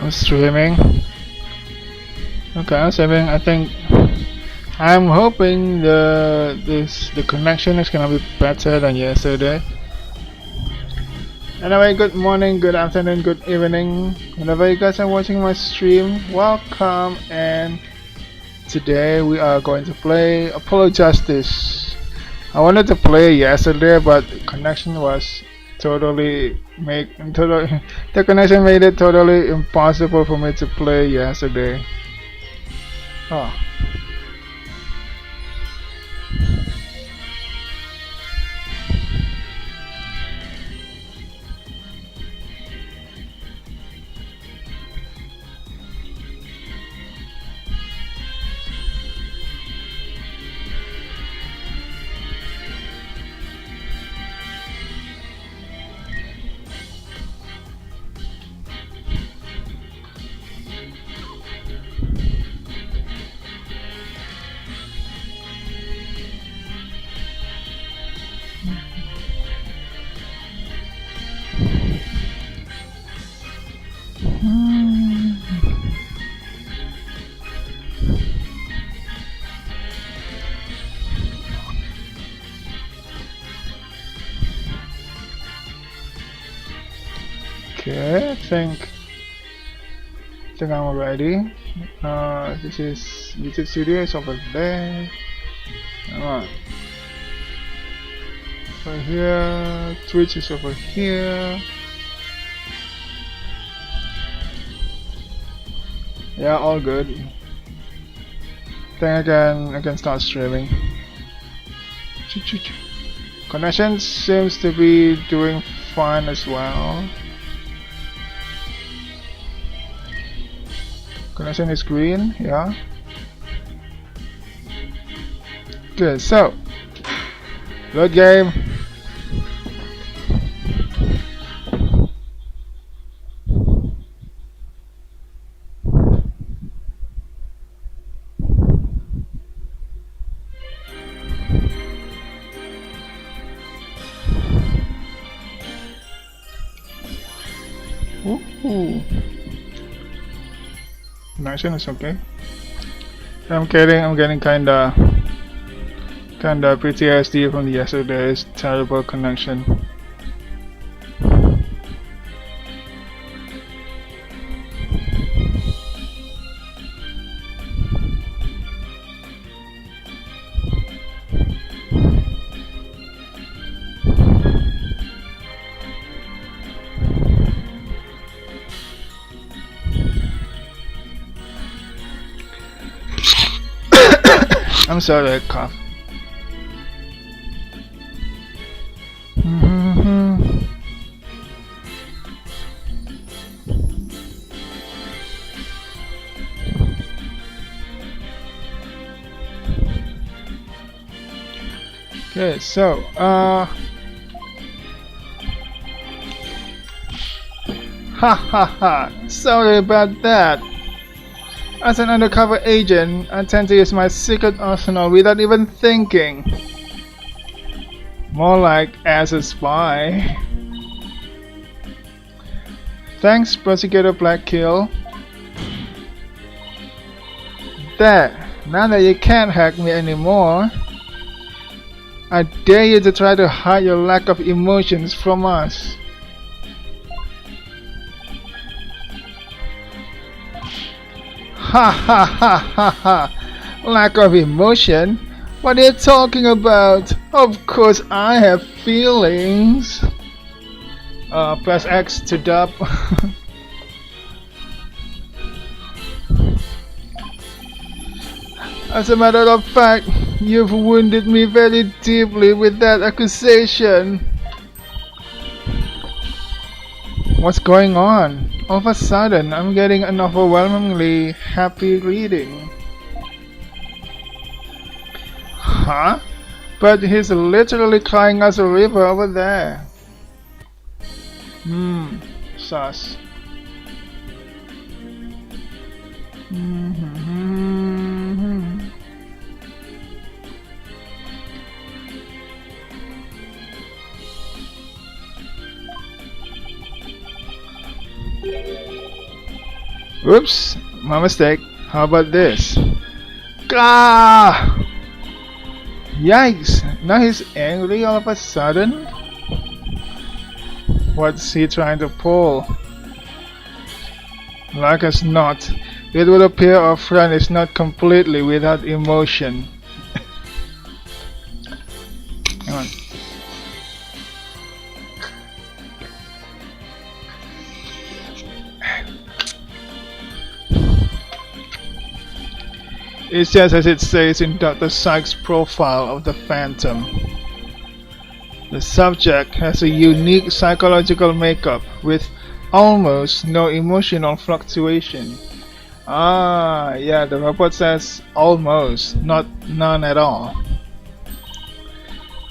I'm streaming. Okay, I'm streaming. I'm hoping the connection is gonna be better than yesterday. Anyway, good morning, good afternoon, good evening. Whenever you guys are watching my stream, welcome. And today we are going to play Apollo Justice. I wanted to play yesterday, but connection was the connection made it totally impossible for me to play yesterday. Oh. Okay, I think I'm ready. This is YouTube Studio is over there. Alright. Over here, Twitch is over here. Yeah, all good. Think I can start streaming. Connection seems to be doing fine as well. Connection is green, yeah. Good, so load game. Ooh. Connection is okay. I'm getting kinda PTSD from yesterday's terrible connection. I'm sorry, I coughed. Okay, so ha ha ha, sorry about that. As an undercover agent, I tend to use my secret arsenal without even thinking. More like as a spy. Thanks, Prosecutor Blackkill. There, now that you can't hack me anymore, I dare you to try to hide your lack of emotions from us. Ha ha ha ha ha! Lack of emotion? What are you talking about? Of course I have feelings. Press X to dub. As a matter of fact, you've wounded me very deeply with that accusation. What's going on? All of a sudden, I'm getting an overwhelmingly happy reading. Huh? But he's literally crying us a river over there. Sus. Oops, my mistake. How about this? Gah! Yikes! Now he's angry all of a sudden? What's he trying to pull? Like as not, it would appear our friend is not completely without emotion. Hang on. It's just as it says in Dr. Sykes' profile of the Phantom. The subject has a unique psychological makeup with almost no emotional fluctuation. Ah, yeah, the report says almost, not none at all.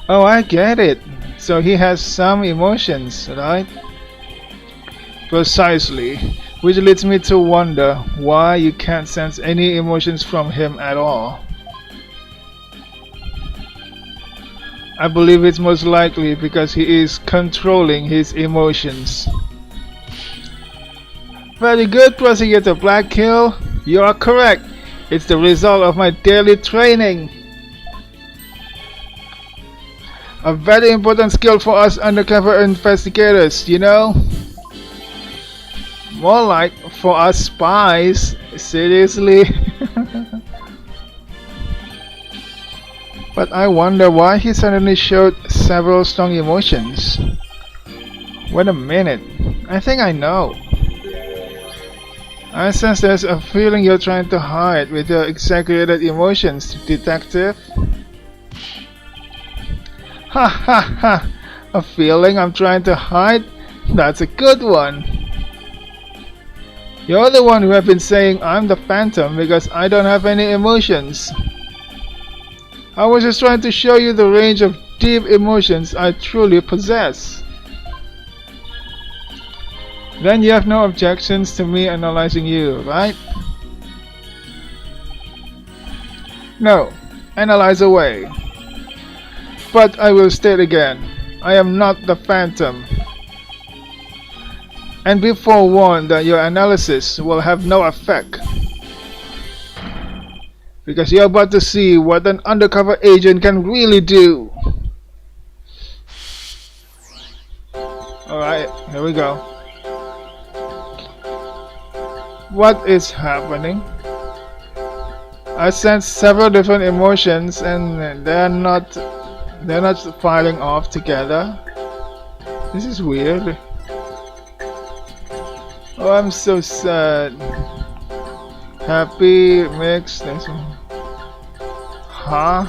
Oh, I get it. So he has some emotions, right? Precisely. Which leads me to wonder why you can't sense any emotions from him at all. I believe it's most likely because he is controlling his emotions. Very good, Prosecutor Blackhill. You are correct. It's the result of my daily training. A very important skill for us undercover investigators, you know? More like for us spies. Seriously? But I wonder why he suddenly showed several strong emotions. Wait a minute. I think I know. I sense there's a feeling you're trying to hide with your exaggerated emotions, detective. Ha ha ha! A feeling I'm trying to hide? That's a good one. You're the one who have been saying I'm the Phantom because I don't have any emotions. I was just trying to show you the range of deep emotions I truly possess. Then you have no objections to me analyzing you, right? No, analyze away. But I will state again, I am not the Phantom. And be forewarned that your analysis will have no effect. Because you're about to see what an undercover agent can really do. Alright, here we go. What is happening? I sense several different emotions and they're not firing off together. This is weird. Oh, I'm so sad. Happy, mixed, huh?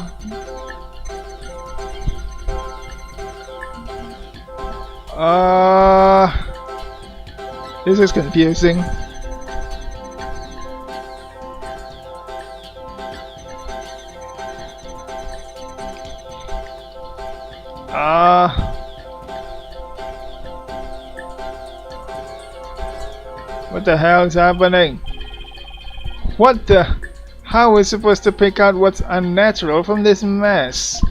This is confusing. What the hell is happening? What the? How are we supposed to pick out what's unnatural from this mess?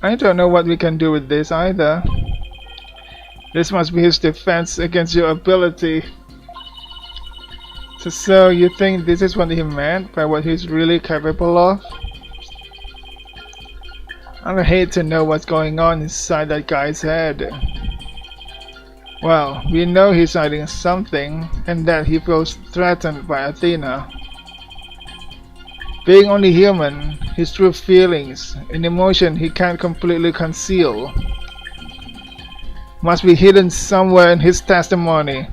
I don't know what we can do with this either. This must be his defense against your ability. So you think this is what he meant by what he's really capable of? I hate to know what's going on inside that guy's head. Well, we know he's hiding something, and that he feels threatened by Athena. Being only human, his true feelings, an emotion he can't completely conceal, must be hidden somewhere in his testimony.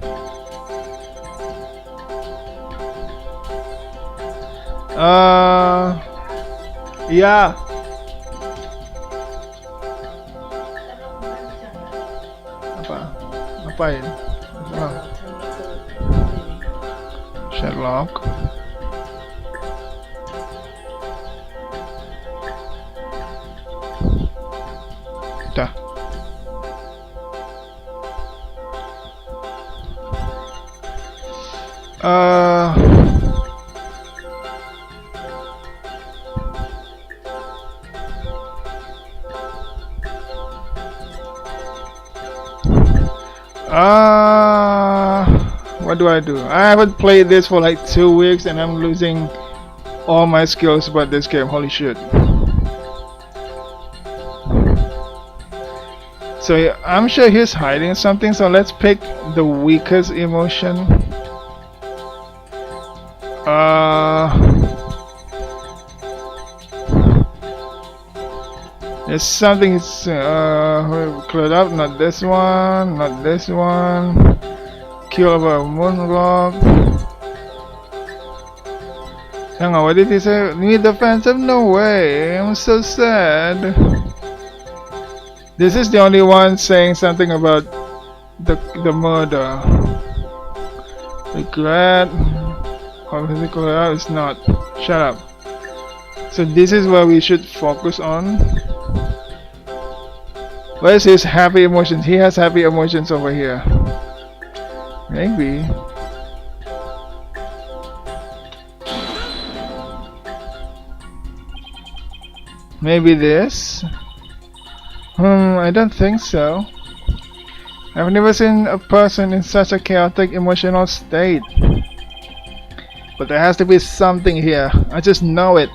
Yeah. Apain? Sherlock. Dah. What do? I haven't played this for like 2 weeks and I'm losing all my skills about this game. Holy shit. So I'm sure he's hiding something, so let's pick the weakest emotion. There's something cleared up, not this one, not this one. Kill over a moon rock. Hang on, what did he say? Need defensive? No way, I'm so sad. This is the only one saying something about the murder. Regret. How physical it's not. Shut up. So this is where we should focus on. Where's his happy emotions? He has happy emotions over here. Maybe. Maybe this? I don't think so. I've never seen a person in such a chaotic emotional state. But there has to be something here. I just know it.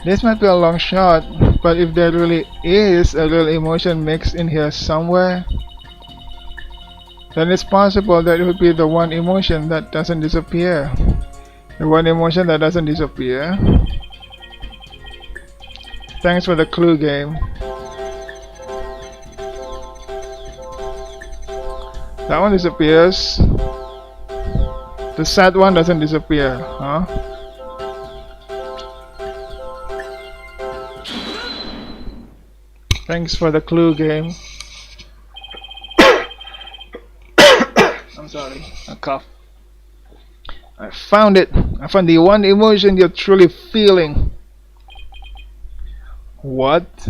This might be a long shot, but if there really is a real emotion mixed in here somewhere, then it's possible that it would be the one emotion that doesn't disappear. The one emotion that doesn't disappear. Thanks for the clue game. That one disappears. The sad one doesn't disappear, huh? Thanks for the clue game. I'm sorry, a cough. I found it. I found the one emotion you're truly feeling. What?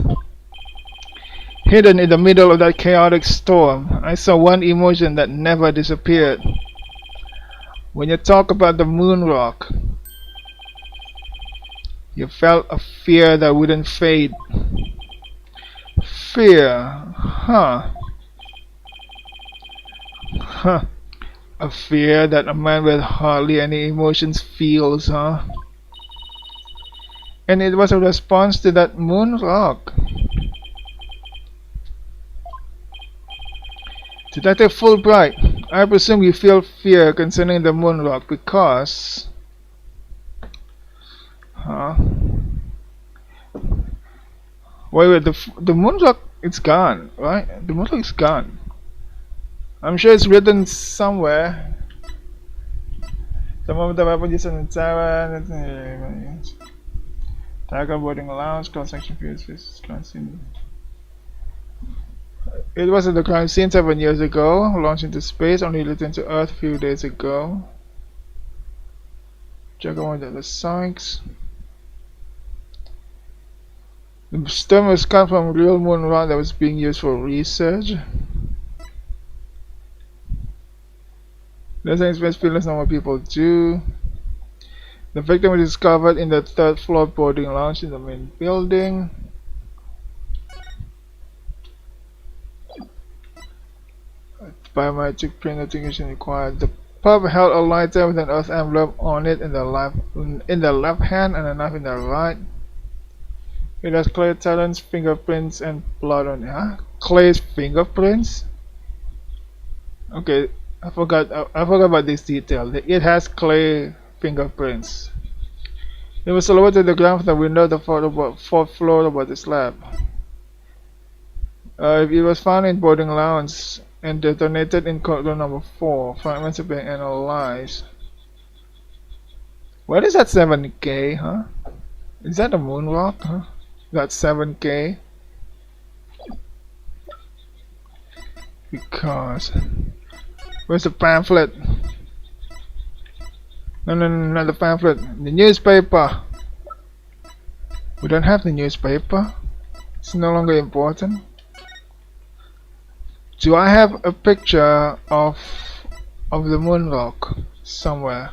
Hidden in the middle of that chaotic storm, I saw one emotion that never disappeared. When you talk about the moon rock, you felt a fear that wouldn't fade. Fear, huh? Huh. A fear that a man with hardly any emotions feels, huh? And it was a response to that moon rock. Detective Fulbright, I presume you feel fear concerning the moon rock because... Huh? Wait, the moon rock, it's gone, right? The moon rock is gone. I'm sure it's written somewhere. Some of the weapons in SARA, Tiger boarding allowance, cross section fuse, crime scene. It was at the crime scene 7 years ago, launched into space, only returned to Earth a few days ago. Check on the sonics. The stem was cut from a real moon rock that was being used for research. Doesn't express feelings on what people do. The victim was discovered in the 3rd floor boarding lounge in the main building. Biometric print recognition required. The pub held a lighter with an earth envelope on it in the left hand and a knife in the right. It has Clay Talon's fingerprints and blood on it. Huh? Clay's fingerprints? Okay, I forgot about this detail. It has Clay fingerprints. It was lowered to the ground from the window of the 4th floor above the slab. It was found in boarding lounge and detonated in corridor number 4. Fragments are being analyzed. What is that 7K, huh? Is that a moon rock, huh? That's 7K? Because... Where's the pamphlet? No, not the pamphlet. The newspaper. We don't have the newspaper. It's no longer important. Do I have a picture of the moon rock somewhere?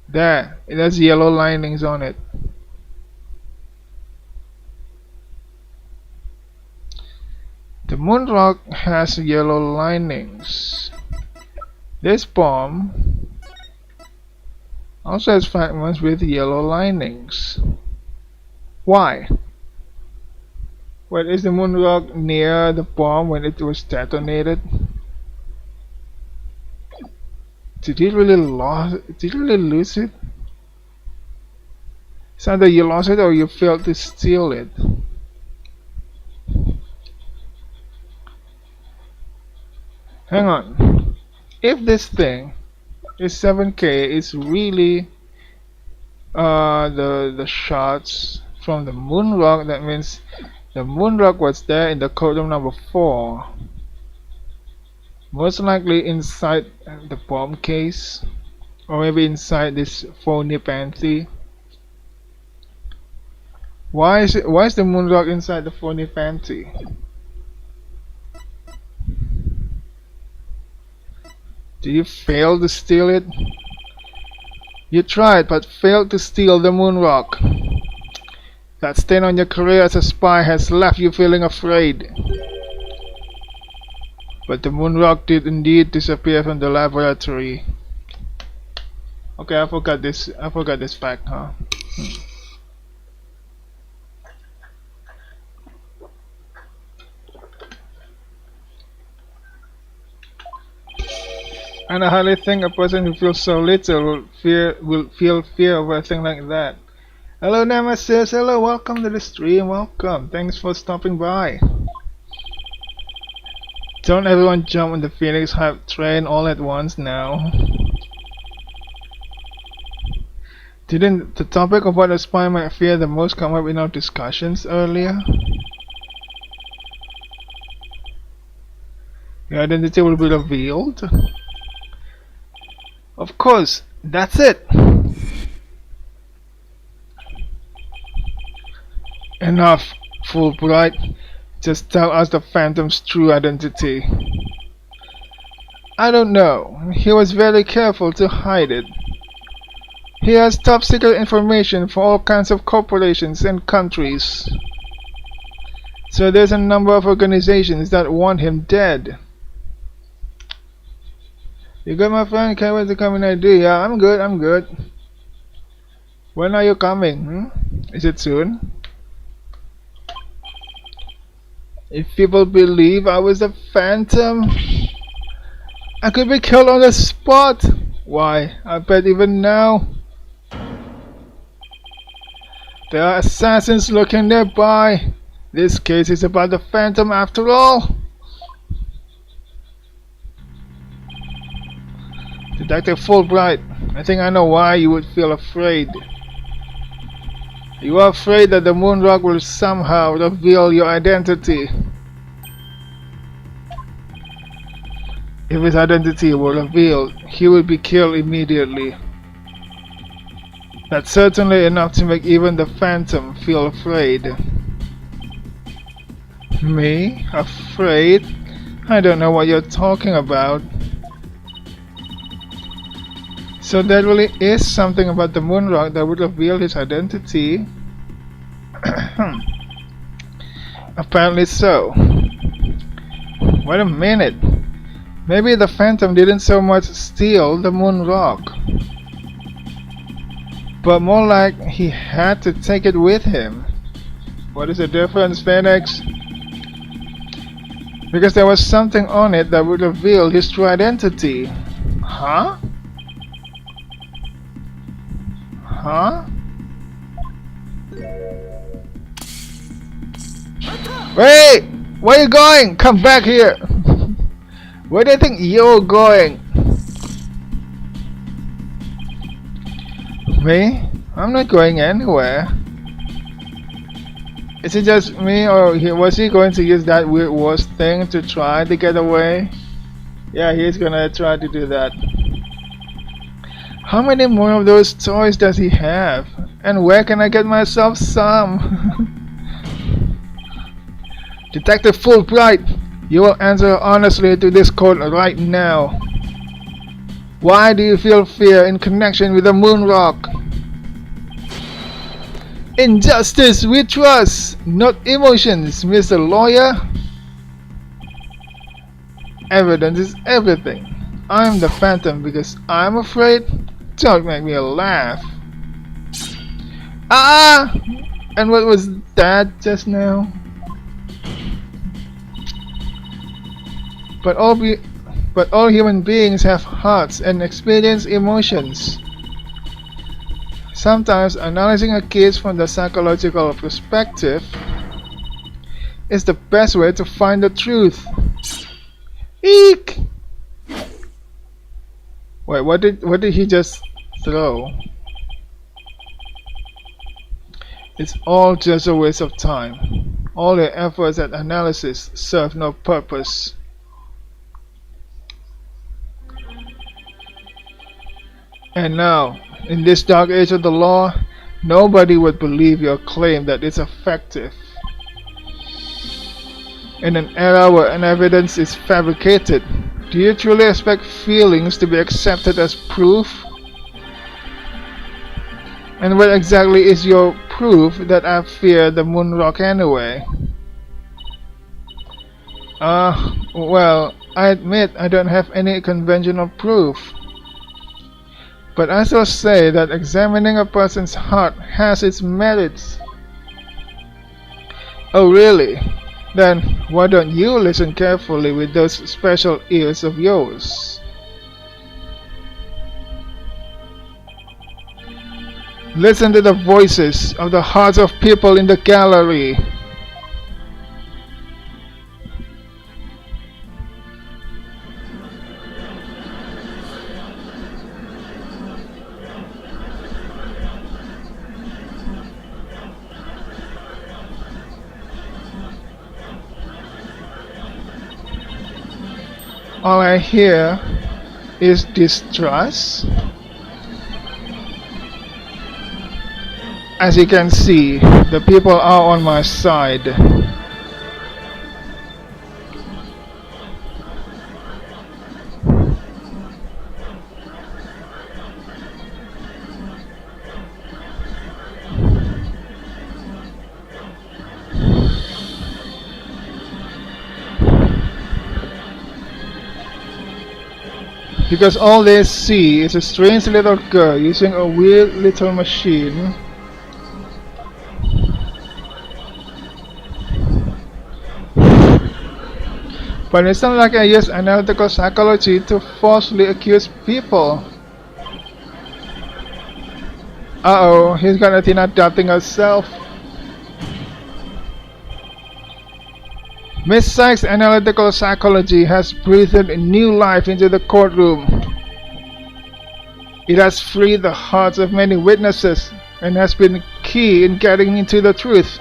There, it has yellow linings on it. The moon rock has yellow linings. This bomb also has fragments with yellow linings. Why? Wait, is the moon rock near the bomb when it was detonated? Did he really lose it? It's either you lost it or you failed to steal it. Hang on. If this thing is 7K, it's really the shots from the moon rock. That means the moon rock was there in the code room number 4. Most likely inside the bomb case, or maybe inside this phony panty. Why is the moon rock inside the phony panty? Did you fail to steal it? You tried but failed to steal the moon rock. That stain on your career as a spy has left you feeling afraid. But the moon rock did indeed disappear from the laboratory. Okay, I forgot this fact, huh? And I hardly think a person who feels so little will feel fear over a thing like that. Hello Nemesis, hello, welcome to the stream, welcome, thanks for stopping by. Don't everyone jump on the Phoenix hype train all at once now. Didn't the topic of what a spy might fear the most come up in our discussions earlier? Your identity will be revealed? Of course, that's it! Enough, Fulbright. Just tell us the Phantom's true identity. I don't know. He was very careful to hide it. He has top secret information for all kinds of corporations and countries. So there's a number of organizations that want him dead. You good, my friend? Can't wait to come in ID. Yeah, I'm good. When are you coming? Is it soon? If people believe I was a phantom, I could be killed on the spot. Why, I bet even now there are assassins lurking nearby. This case is about the phantom after all. Detective Fulbright, I think I know why you would feel afraid. You are afraid that the moon rock will somehow reveal your identity. If his identity were revealed, he would be killed immediately. That's certainly enough to make even the Phantom feel afraid. Me? Afraid? I don't know what you're talking about. So there really is something about the moon rock that would reveal his identity. Apparently so. Wait a minute. Maybe the Phantom didn't so much steal the moon rock, but more like he had to take it with him. What is the difference, Phoenix? Because there was something on it that would reveal his true identity. Huh? Huh? Wait! Where are you going? Come back here! Where do you think you're going? Me? I'm not going anywhere. Is it just me, or was he going to use that weird worst thing to try to get away? Yeah, he's gonna try to do that. How many more of those toys does he have? And where can I get myself some? Detective Fulbright, you will answer honestly to this code right now. Why do you feel fear in connection with the moon rock? In justice we trust, not emotions, Mr. Lawyer. Evidence is everything. I'm the phantom because I'm afraid. Don't make me laugh. Ah! And what was that just now? But all human beings have hearts and experience emotions. Sometimes analyzing a case from the psychological perspective is the best way to find the truth. Eek! Wait, what did he just throw? It's all just a waste of time. All your efforts at analysis serve no purpose. And now, in this dark age of the law, nobody would believe your claim that it's effective. In an era where an evidence is fabricated, do you truly expect feelings to be accepted as proof? And what exactly is your proof that I fear the moon rock anyway? Well, I admit I don't have any conventional proof. But I shall say that examining a person's heart has its merits. Oh really? Then why don't you listen carefully with those special ears of yours? Listen to the voices of the hearts of people in the gallery. All I hear is distrust. As you can see, the people are on my side. Because all they see is a strange little girl using a weird little machine. But it's not like I use analytical psychology to falsely accuse people. Uh-oh, he's got Athena doubting herself. Miss Sykes' analytical psychology has breathed new life into the courtroom. It has freed the hearts of many witnesses and has been key in getting into the truth.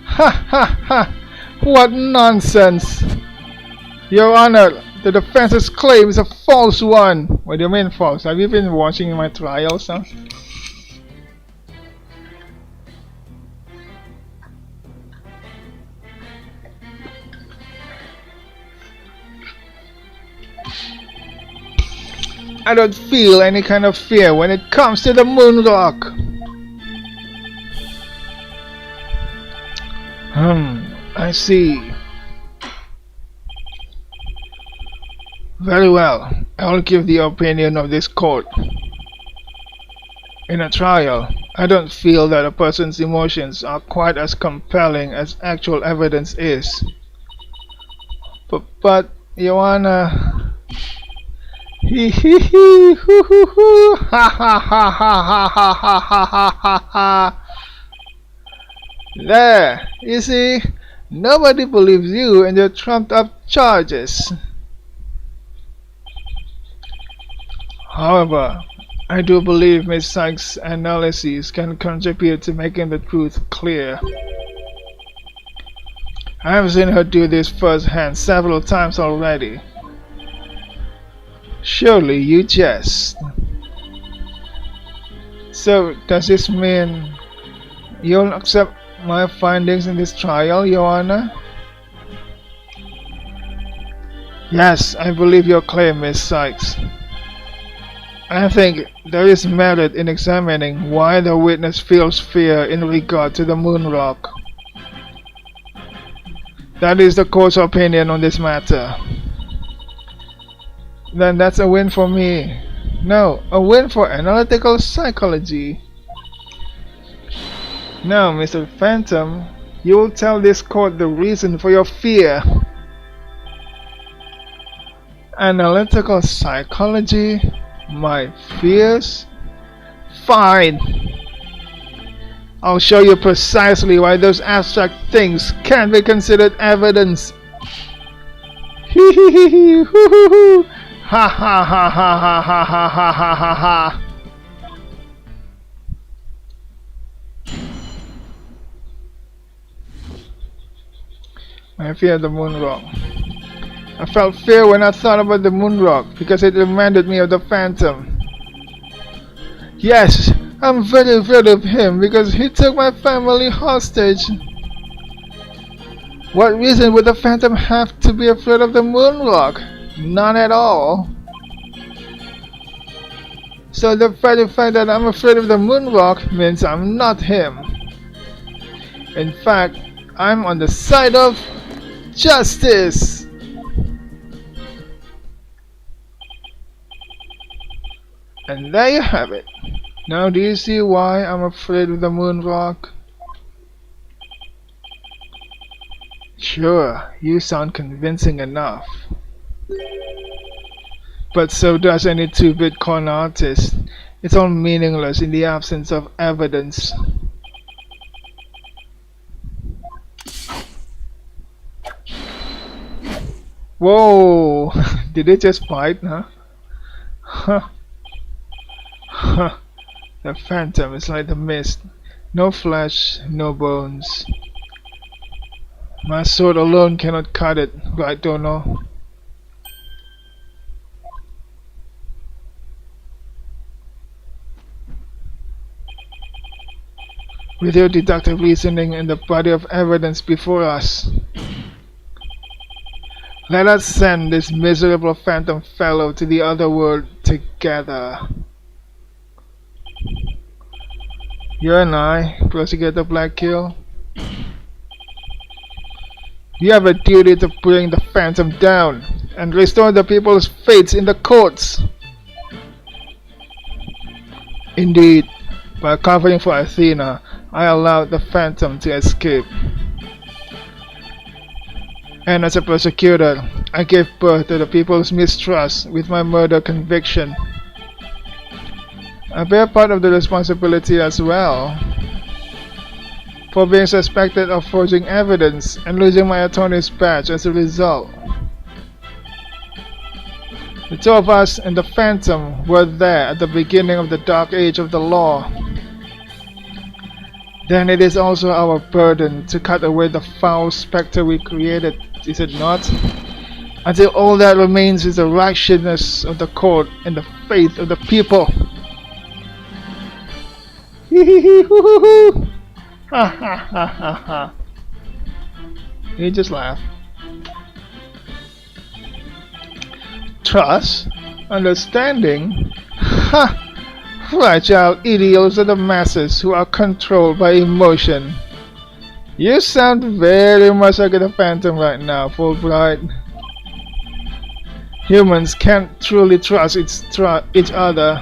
Ha ha ha! What nonsense! Your Honor, the defense's claim is a false one. What do you mean false? Have you been watching my trials, huh? I don't feel any kind of fear when it comes to the moon rock. I see. Very well, I will give the opinion of this court. In a trial, I don't feel that a person's emotions are quite as compelling as actual evidence is. But Your Honor... Hee hee hee, hoo hoo hoo, ha ha ha ha ha ha ha ha ha ha. There, you see, nobody believes you and your trumped up charges. However, I do believe Ms. Sykes' analyses can contribute to making the truth clear. I have seen her do this firsthand several times already. Surely you jest. So, does this mean you'll accept my findings in this trial, Your Honor? Yes, I believe your claim, Miss Sykes. I think there is merit in examining why the witness feels fear in regard to the moon rock. That is the court's opinion on this matter. Then that's a win for me. No, a win for analytical psychology. Now, Mr. Phantom, you will tell this court the reason for your fear. Analytical psychology? My fears? Fine. I'll show you precisely why those abstract things can't be considered evidence. Hee hee hee hee, hoo hoo hoo. Ha ha ha ha ha ha ha ha ha ha ha. I fear the moon rock. I felt fear when I thought about the moon rock because it reminded me of the Phantom. Yes, I'm very afraid of him because he took my family hostage. What reason would the Phantom have to be afraid of the moon rock? None at all. So the very fact that I'm afraid of the moon rock means I'm not him. In fact, I'm on the side of justice. And there you have it. Now do you see why I'm afraid of the moon rock? Sure, you sound convincing enough. But so does any 2-bit con artist. It's all meaningless in the absence of evidence. Whoa! Did it just fight, huh? Huh. Huh. The Phantom is like the mist. No flesh, no bones. My sword alone cannot cut it, right, Dono? With your deductive reasoning and the body of evidence before us, let us send this miserable Phantom fellow to the other world together. You and I, Prosecutor Blackkill, you have a duty to bring the Phantom down and restore the people's fates in the courts. Indeed, by covering for Athena, I allowed the Phantom to escape. And as a prosecutor, I gave birth to the people's mistrust with my murder conviction. I bear part of the responsibility as well for being suspected of forging evidence and losing my attorney's badge as a result. The two of us and the Phantom were there at the beginning of the dark age of the law. Then it is also our burden to cut away the foul spectre we created, is it not? Until all that remains is the righteousness of the court and the faith of the people. Hee hee hee hoo hoo hoo. Ha ha ha ha ha. You just laugh. Trust? Understanding? Ha! Fragile ideals of the masses who are controlled by emotion. You sound very much like the Phantom right now, Fulbright. Humans can't truly trust each other,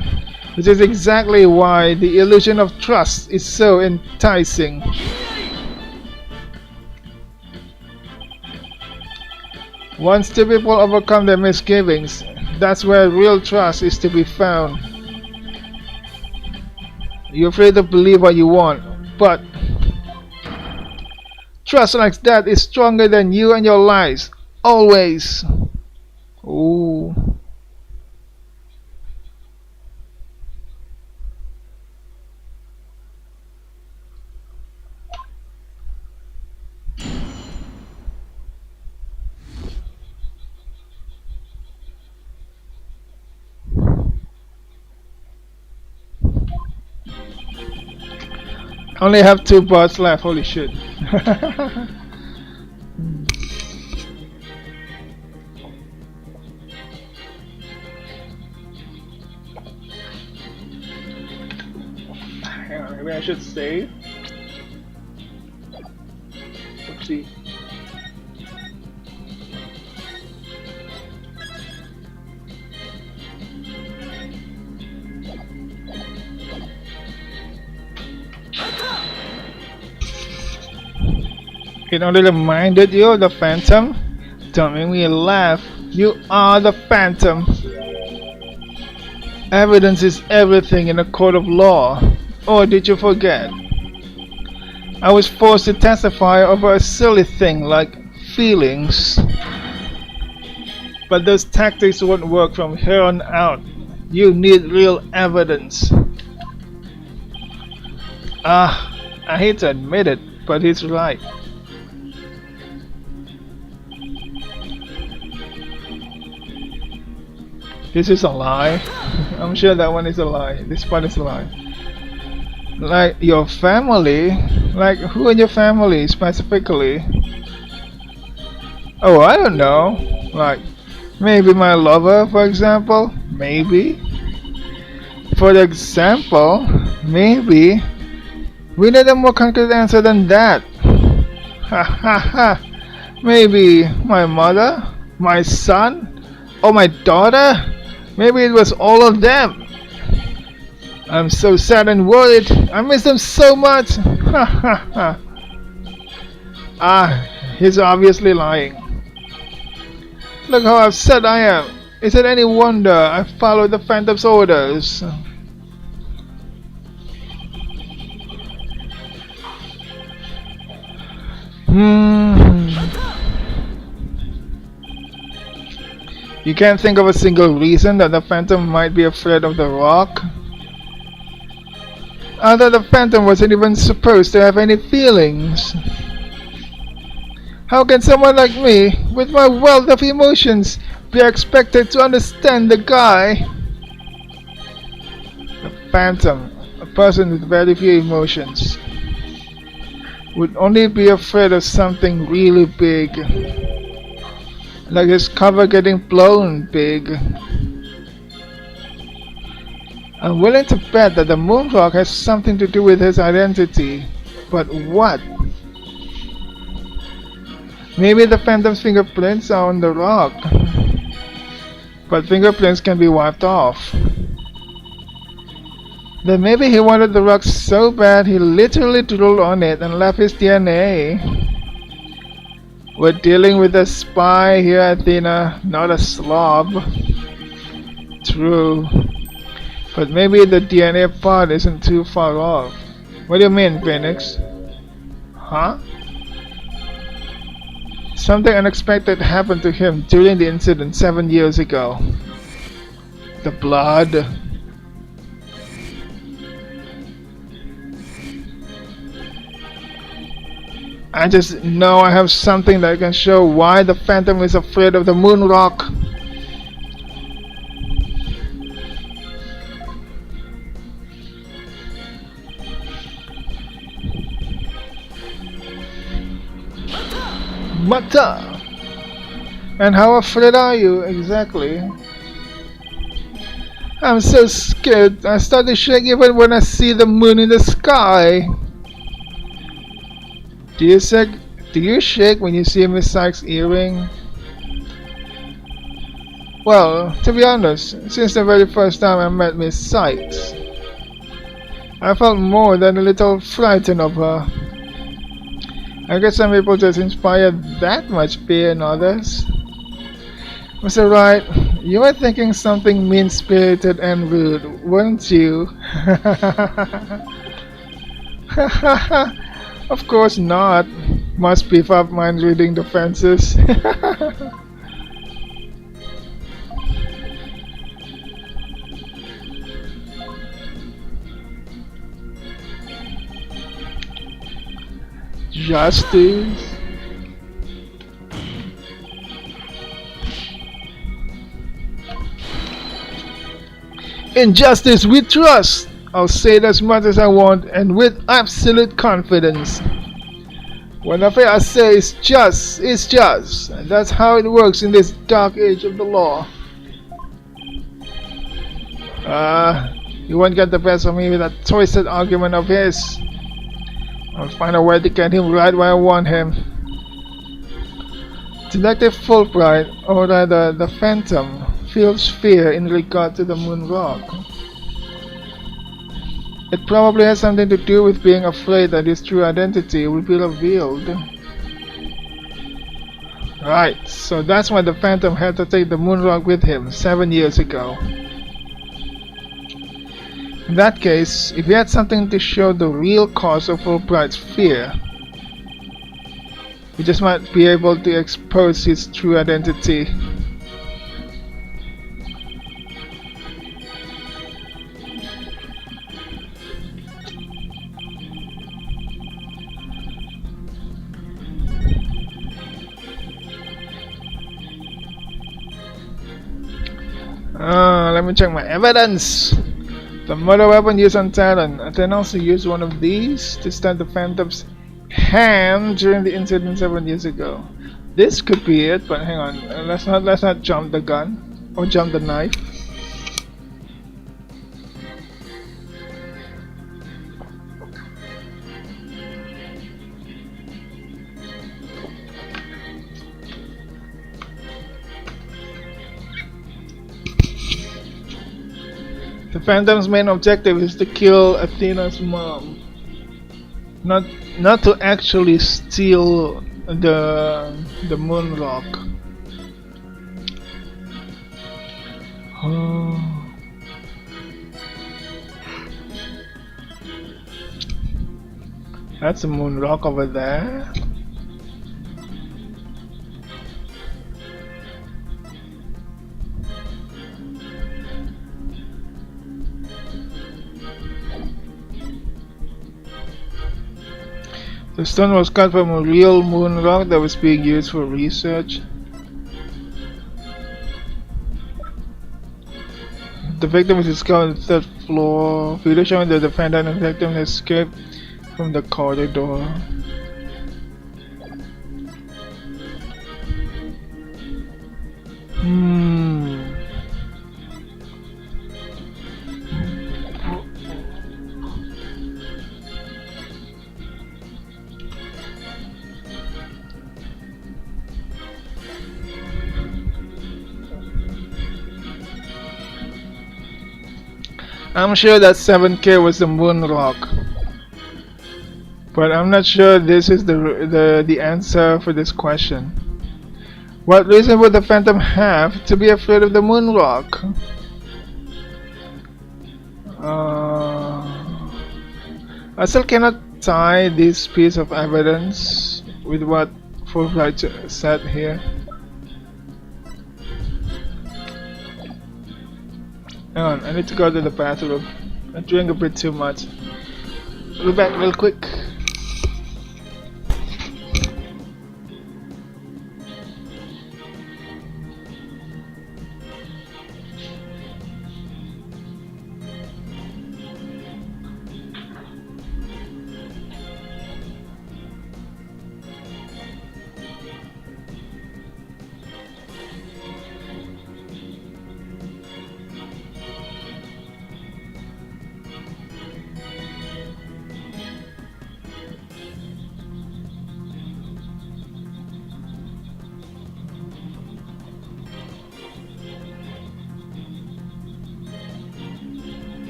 which is exactly why the illusion of trust is so enticing. Once two people overcome their misgivings, that's where real trust is to be found. You're free to believe what you want, but trust like that is stronger than you and your lies. Always. Ooh. Only have 2 bars left, holy shit. Hang on, maybe I should save. Oopsie. It only reminded you of the phantom? Don't make me laugh. You are the phantom. Evidence is everything in a court of law. Or did you forget? I was forced to testify over a silly thing like feelings. But those tactics won't work from here on out. You need real evidence. I hate to admit it, but he's right. This is a lie. I'm sure that one is a lie. This part is a lie. Like your family? Like who in your family specifically? Oh, I don't know. Like maybe my lover, for example? Maybe. For example, maybe. We need a more concrete answer than that. Ha ha ha. Maybe my mother? My son? Or my daughter? Maybe it was all of them. I'm so sad and worried. I miss them so much. Ha ha ha. He's obviously lying. Look how upset I am. Is it any wonder I followed the Phantom's orders? You can't think of a single reason that the Phantom might be afraid of the rock? Other the Phantom wasn't even supposed to have any feelings. How can someone like me, with my wealth of emotions, be expected to understand the guy? The Phantom, a person with very few emotions, would only be afraid of something really big. Like his cover getting blown big. I'm willing to bet that the moon rock has something to do with his identity. But what? Maybe the Phantom's fingerprints are on the rock. But fingerprints can be wiped off. Then maybe he wanted the rock so bad he literally drooled on it and left his DNA. We're dealing with a spy here, Athena, not a slob. True. But maybe the DNA part isn't too far off. What do you mean, Phoenix? Huh? Something unexpected happened to him during the incident 7 years ago. The blood. I just know I have something that can show why the Phantom is afraid of the moon rock. Mata! And how afraid are you exactly? I'm so scared. I start to shake even when I see the moon in the sky. Do you shake when you see Miss Sykes' earring? Well, to be honest, since the very first time I met Miss Sykes, I felt more than a little frightened of her. I guess some people just inspire that much fear in others. Mr. Wright, you were thinking something mean-spirited and rude, weren't you? Of course not. Must beef up mind reading defenses. Justice. In justice we trust. I'll say it as much as I want and with absolute confidence. Whenever I say it's just, it's just. And that's how it works in this dark age of the law. You won't get the best of me with that twisted argument of his. I'll find a way to get him right where I want him. Detective Fulbright, or rather the Phantom, feels fear in regard to the moon rock. It probably has something to do with being afraid that his true identity will be revealed. Right, so that's why the Phantom had to take the moon rock with him 7 years ago. In that case, if he had something to show the real cause of Fulbright's fear, he just might be able to expose his true identity. Let me check my evidence. The murder weapon used on Talon. Aturan also used one of these to stab the Phantom's hand during the incident 7 years ago. This could be it, but hang on. Let's not jump the gun or jump the knife. The Phantom's main objective is to kill Athena's mom, not to actually steal the moon rock. Oh. That's a moon rock over there. The stone was cut from a real moon rock that was being used for research. The victim was discovered on the 3rd floor. Video showing that the Phantom and the victim escaped from the corridor. I'm sure that 7K was the moon rock, but I'm not sure this is the answer for this question. What reason would the Phantom have to be afraid of the moon rock? I still cannot tie this piece of evidence with what Fulbright said here. Hang on, I need to go to the bathroom. I drank a bit too much. I'll be back real quick.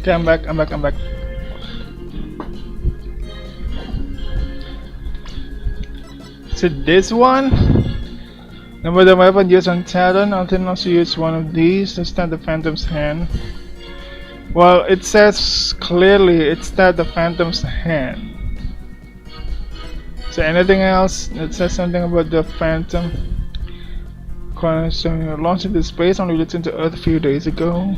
Okay, I'm back. So this one? Number the weapon used on Talon, I'll also use one of these. That's not the Phantom's hand. Well, it says clearly it's not the Phantom's hand. So anything else that says something about the Phantom? Cornerstone launched into space, only returned to Earth a few days ago.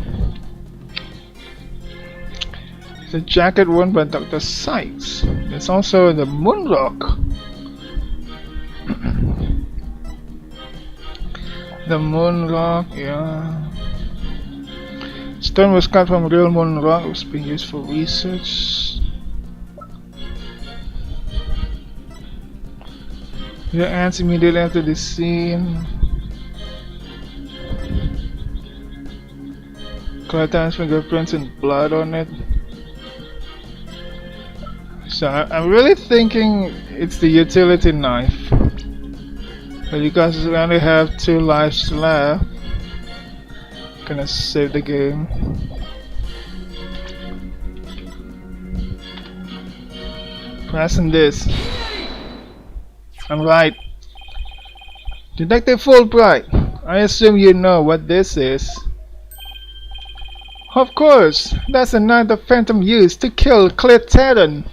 It's a jacket worn by Dr. Sykes. There's also the Moonrock. The Moonrock, yeah. Stone was cut from real Moonrock. It was being used for research. The ants immediately after the scene. Clayton's fingerprints and blood on it. So I'm really thinking it's the utility knife. But you guys only have 2 lives left. Gonna save the game. Pressing this. I'm right. Detective Fulbright, I assume you know what this is. Of course, that's the knife the Phantom used to kill Clayton.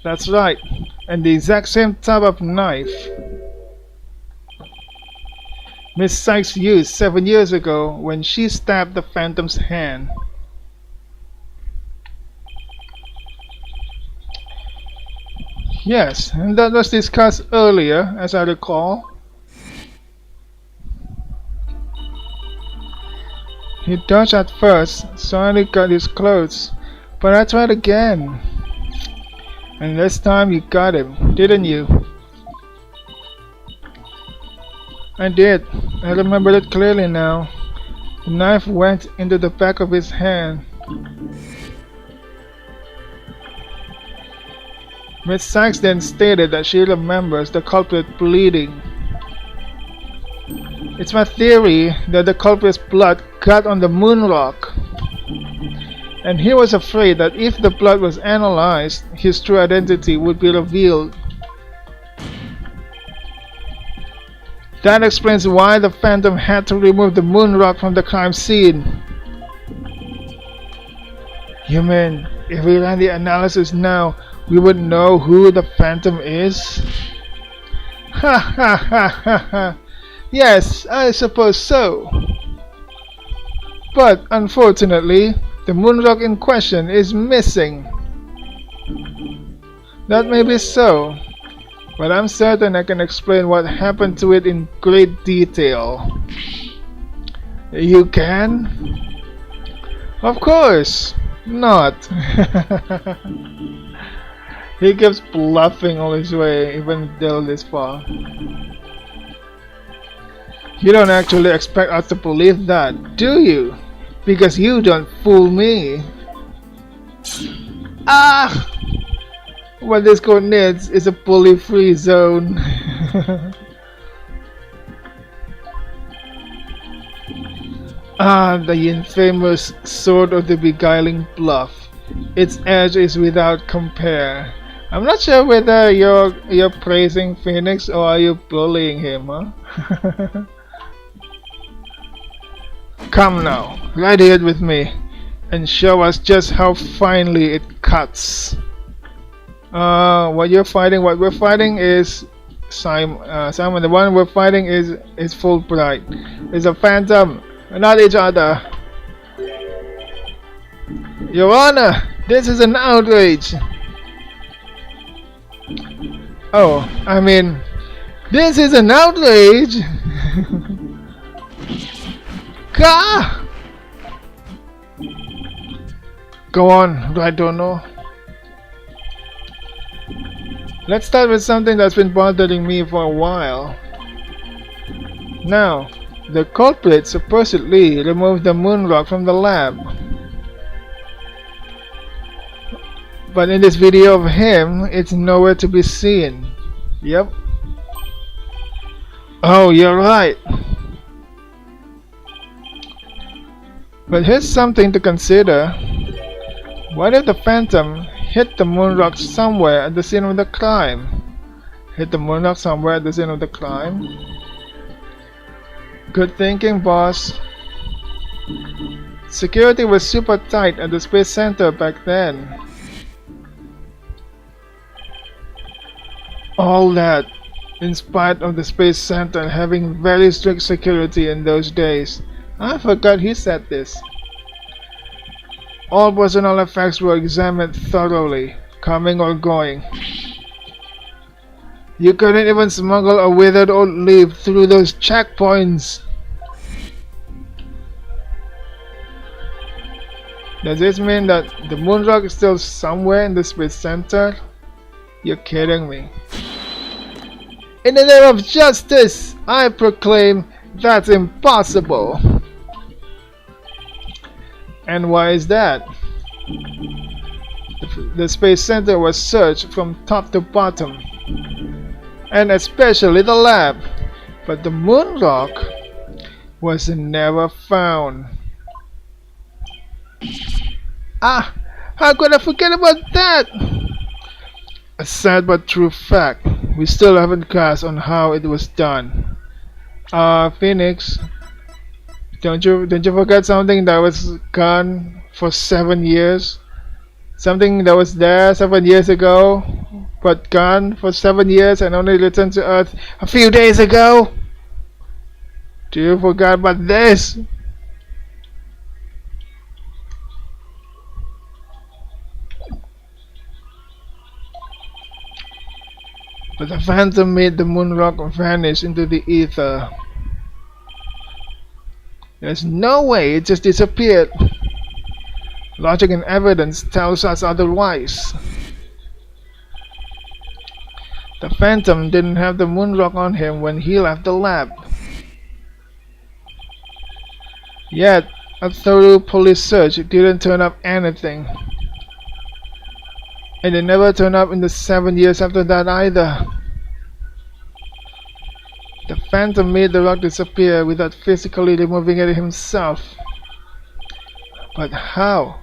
That's right, and the exact same type of knife Miss Sykes used 7 years ago when she stabbed the Phantom's hand. Yes, and that was discussed earlier, as I recall. He dodged at first, so he got his clothes, but I tried again. And this time you got him, didn't you? I did. I remember it clearly now. The knife went into the back of his hand. Miss Sykes then stated that she remembers the culprit bleeding. It's my theory that the culprit's blood got on the Moonrock. And he was afraid that if the blood was analyzed, his true identity would be revealed. That explains why the Phantom had to remove the Moonrock from the crime scene. You mean, if we ran the analysis now, we would know who the Phantom is? Ha ha ha ha ha! Yes, I suppose so. But unfortunately, the Moonrock in question is missing. That may be so, but I'm certain I can explain what happened to it in great detail. You can? Of course not. He keeps bluffing all his way, even though this far. You don't actually expect us to believe that, do you? Because you don't fool me. Ah! What this code needs is a bully-free zone. Ah, the infamous Sword of the Beguiling Bluff. Its edge is without compare. I'm not sure whether you're praising Phoenix or are you bullying him, huh? Come now, right here with me, and show us just how finely it cuts. What we're fighting is Simon. The one we're fighting is Fulbright. It's a Phantom, not each other. Your Honor, this is an outrage. Oh, I mean, this is an outrage. Gah! Go on, I don't know. Let's start with something that's been bothering me for a while. Now, the culprit supposedly removed the Moonrock from the lab. But in this video of him, it's nowhere to be seen. Yep. Oh, you're right. But here's something to consider. What if the Phantom hit the moon rock somewhere at the scene of the crime? Hit the moon rock somewhere at the scene of the crime? Good thinking, boss. Security was super tight at the Space Center back then. All that, in spite of the Space Center having very strict security in those days. I forgot he said this. All personal effects were examined thoroughly, coming or going. You couldn't even smuggle a withered old leaf through those checkpoints. Does this mean that the moon rock is still somewhere in the Space Center? You're kidding me. In the name of justice, I proclaim that's impossible. And why is that? The Space Center was searched from top to bottom, and especially the lab, but the moon rock was never found. Ah, how could I forget about that? A sad but true fact. We still haven't cast on how it was done. Phoenix, don't you forget something that was gone for 7 years? Something that was there 7 years ago, but gone for 7 years and only returned to Earth a few days ago? Do you forget about this? But the Phantom made the moon rock vanish into the ether. There's no way it just disappeared. Logic and evidence tells us otherwise. The Phantom didn't have the moon rock on him when he left the lab. Yet, a thorough police search didn't turn up anything. And it never turned up in the 7 years after that either. The Phantom made the rock disappear without physically removing it himself. But how?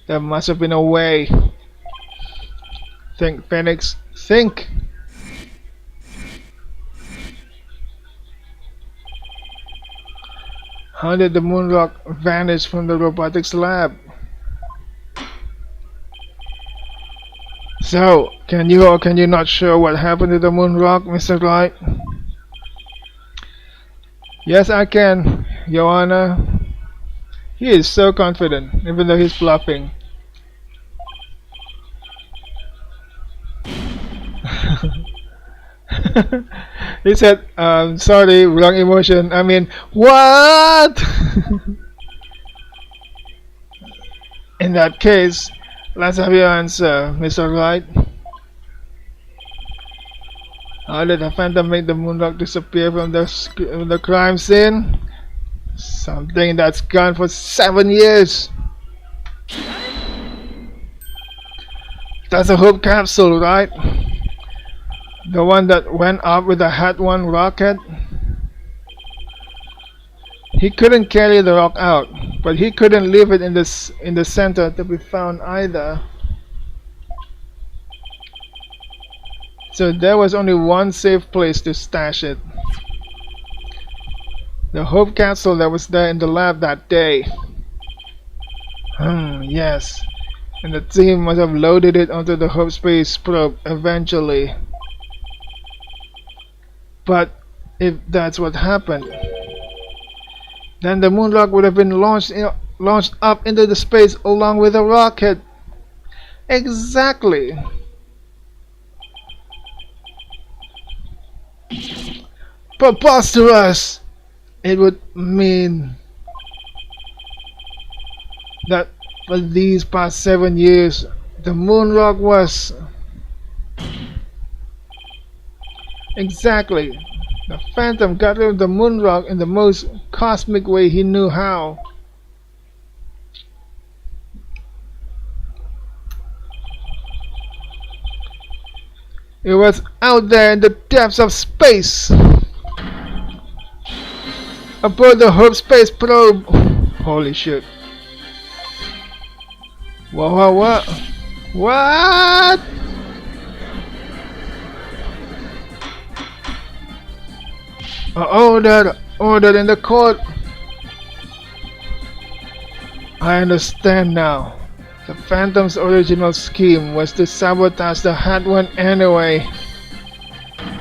There must have been a way. Think, Phoenix, think! How did the moon rock vanish from the robotics lab? So, can you or can you not show what happened to the moon rock, Mr. Wright? Yes, I can, Your Honor. He is so confident, even though he's bluffing. He said, sorry, wrong emotion. I mean, what? In that case, let's have your answer, Mr. Wright. How did the Phantom make the moon rock disappear from the crime scene? Something that's gone for 7 years. That's a Hope capsule, right? The one that went up with the Hat 1 rocket? He couldn't carry the rock out, but he couldn't leave it in the center to be found either. So there was only one safe place to stash it. The Hope capsule that was there in the lab that day. Yes. And the team must have loaded it onto the Hope space probe eventually. But if that's what happened, then the moon rock would have been launched up into the space along with the rocket. Exactly. Preposterous! It would mean that for these past 7 years, the moon rock was... Exactly. The Phantom got rid of the moon rock in the most cosmic way he knew how. It was out there in the depths of space, aboard the Hope space probe. Holy shit. What? What? Order in the court. I understand now. The Phantom's original scheme was to sabotage the Hat One anyway.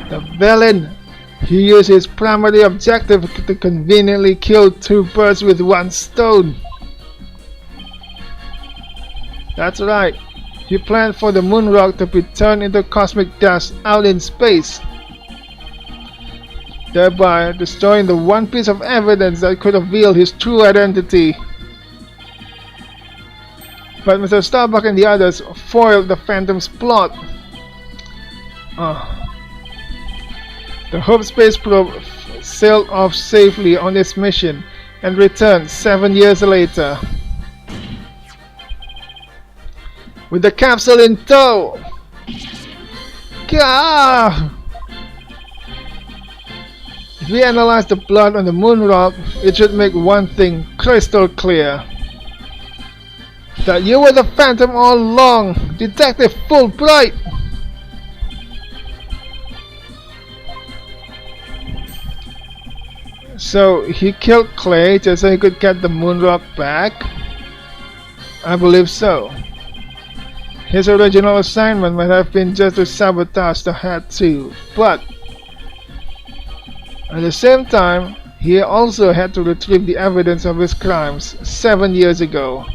The villain, he used his primary objective to conveniently kill two birds with one stone. That's right. He planned for the moon rock to be turned into cosmic dust out in space, thereby destroying the one piece of evidence that could reveal his true identity. But Mr. Starbuck and the others foiled the Phantom's plot. The Hope space probe sailed off safely on its mission and returned 7 years later, with the capsule in tow. Gah! If we analyze the blood on the moon rock, it should make one thing crystal clear. That you were the Phantom all along, Detective Fulbright! So he killed Clay just so he could get the moon rock back? I believe so. His original assignment might have been just to sabotage the Hat too, but at the same time, he also had to retrieve the evidence of his crimes 7 years ago.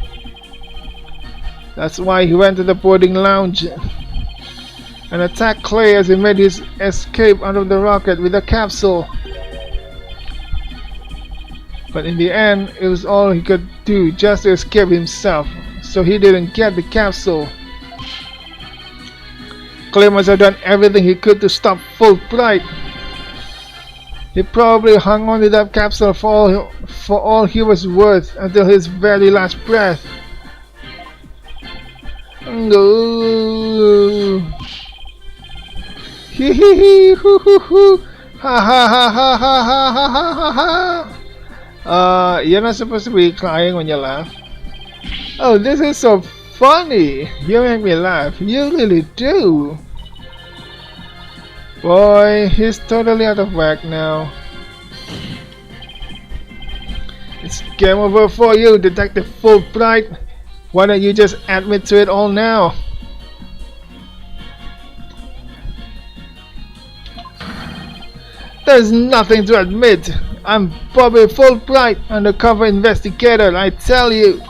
That's why he went to the boarding lounge and attacked Clay as he made his escape out of the rocket with the capsule. But in the end, it was all he could do just to escape himself, so he didn't get the capsule. Clay must have done everything he could to stop Fulbright. He probably hung on to that capsule for all he was worth until his very last breath. No. Hee hee hee hoo hoo hoo. Ha ha ha ha ha ha ha ha ha. You're not supposed to be crying when you laugh. Oh, this is so funny. You make me laugh. You really do. Boy, he's totally out of whack now. It's game over for you, Detective Fulbright. Why don't you just admit to it all now? There's nothing to admit. I'm Bobby Fulbright, undercover investigator, I tell you.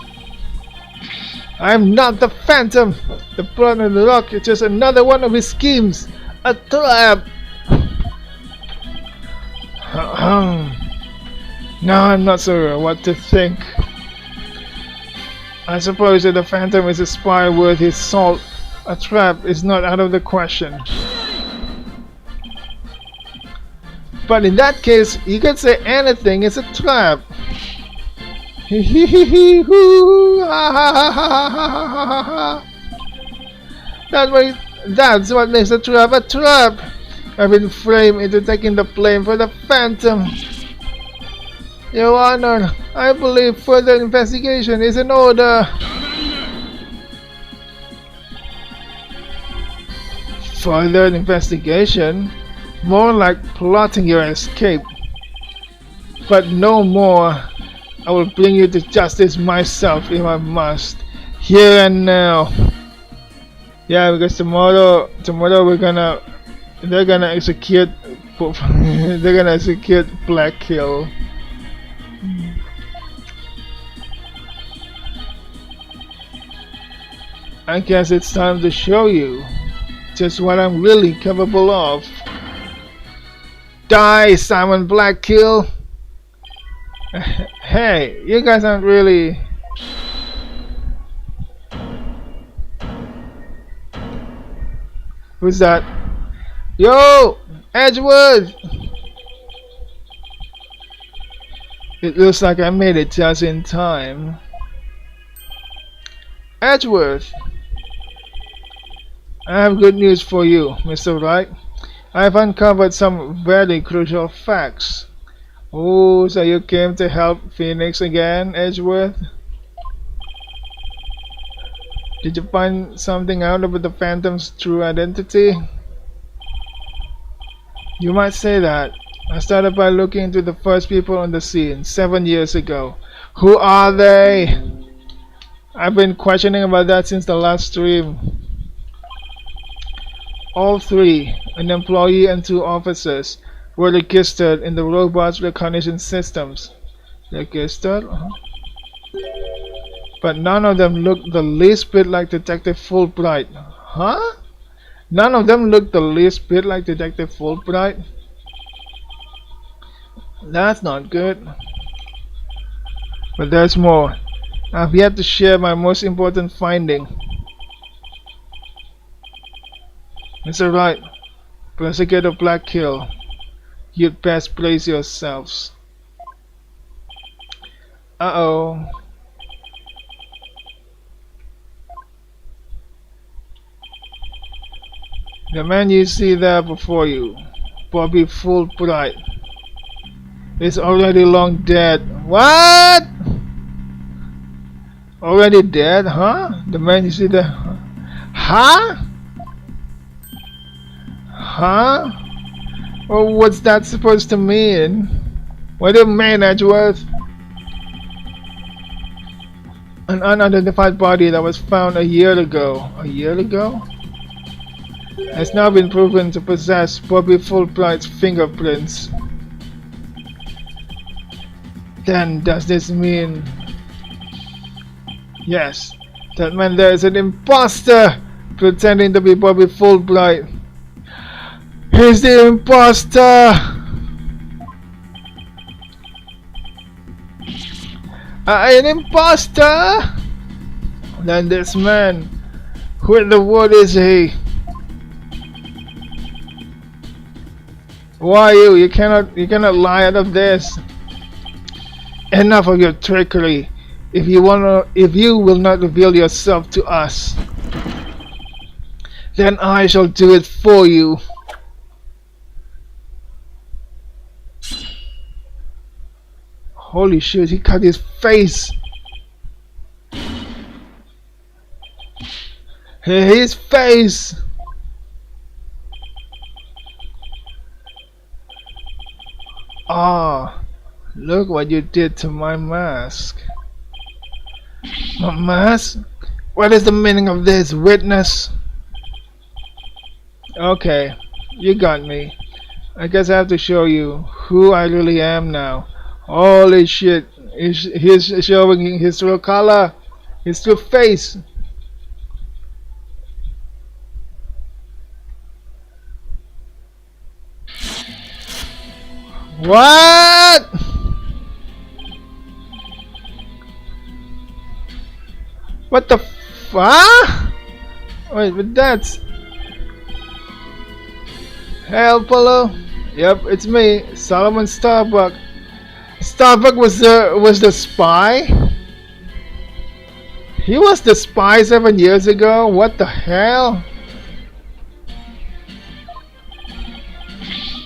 I'm not the Phantom. The blood on the rock is just another one of his schemes. A trap. Now I'm not sure what to think. I suppose that the Phantom is a spy worth his salt. A trap is not out of the question. But in that case, you can say anything is a trap. Hee hee hee hee hoo, ha ha ha ha ha ha ha. That's what makes a trap a trap. I've been framed into taking the blame for the Phantom. Your Honor, I believe further investigation is in order. Further investigation? More like plotting your escape. But no more. I will bring you to justice myself if I must. Here and now. Yeah, because tomorrow they're gonna execute Black Hill. I guess it's time to show you just what I'm really capable of. Die, Simon Blackkill! Hey, you guys aren't really... Who's that? Yo! Edgewood! It looks like I made it just in time. Edgeworth! I have good news for you, Mr. Wright. I have uncovered some very crucial facts. Oh, so you came to help Phoenix again, Edgeworth? Did you find something out about the Phantom's true identity? You might say that. I started by looking into the first people on the scene 7 years ago. Who are they? I've been questioning about that since the last stream. All three, an employee and 2 officers, were registered in the robot's recognition systems. Registered? But none of them looked the least bit like Detective Fulbright. Huh? None of them looked the least bit like Detective Fulbright? That's not good. But there's more. I've yet to share my most important finding. Mr. Wright, Prosecutor Blackkill, you'd best brace yourselves. Uh-oh. The man you see there before you, Bobby Fulbright, is already long dead. What? Already dead, huh? The man you see there. Huh? Huh? Well, what's that supposed to mean? What do you mean, Edgeworth? An unidentified body that was found a year ago. A year ago? Has now been proven to possess Bobby Fulbright's fingerprints. Then does this mean... Yes, that man there is an imposter pretending to be Bobby Fulbright. He's the imposter! An imposter? Then this man, who in the world is he? Why you? You cannot lie out of this. Enough of your trickery. If you will not reveal yourself to us, then I shall do it for you. Holy shit, he cut his face. His face. Ah, look what you did to my mask. My mask? What is the meaning of this, witness? Okay, you got me. I guess I have to show you who I really am now. Holy shit, he's showing his true color, his true face. What? What the fuck? Wait, but that's... Hey, Polo. Yep, it's me, Solomon Starbuck. Starbuck was the spy? He was the spy 7 years ago? What the hell?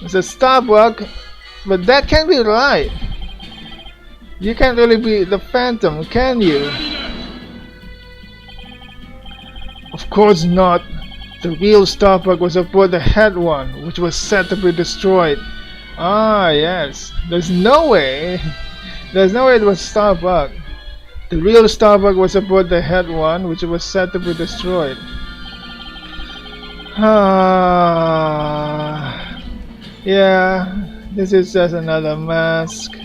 It's a Starbuck, but that can't be right. You can't really be the Phantom, can you? Of course not. The real Starbuck was aboard the head one, which was set to be destroyed. Ah, yes. There's no way it was Starbuck. The real Starbuck was aboard the head one, which was set to be destroyed. Ah, yeah, this is just another mask.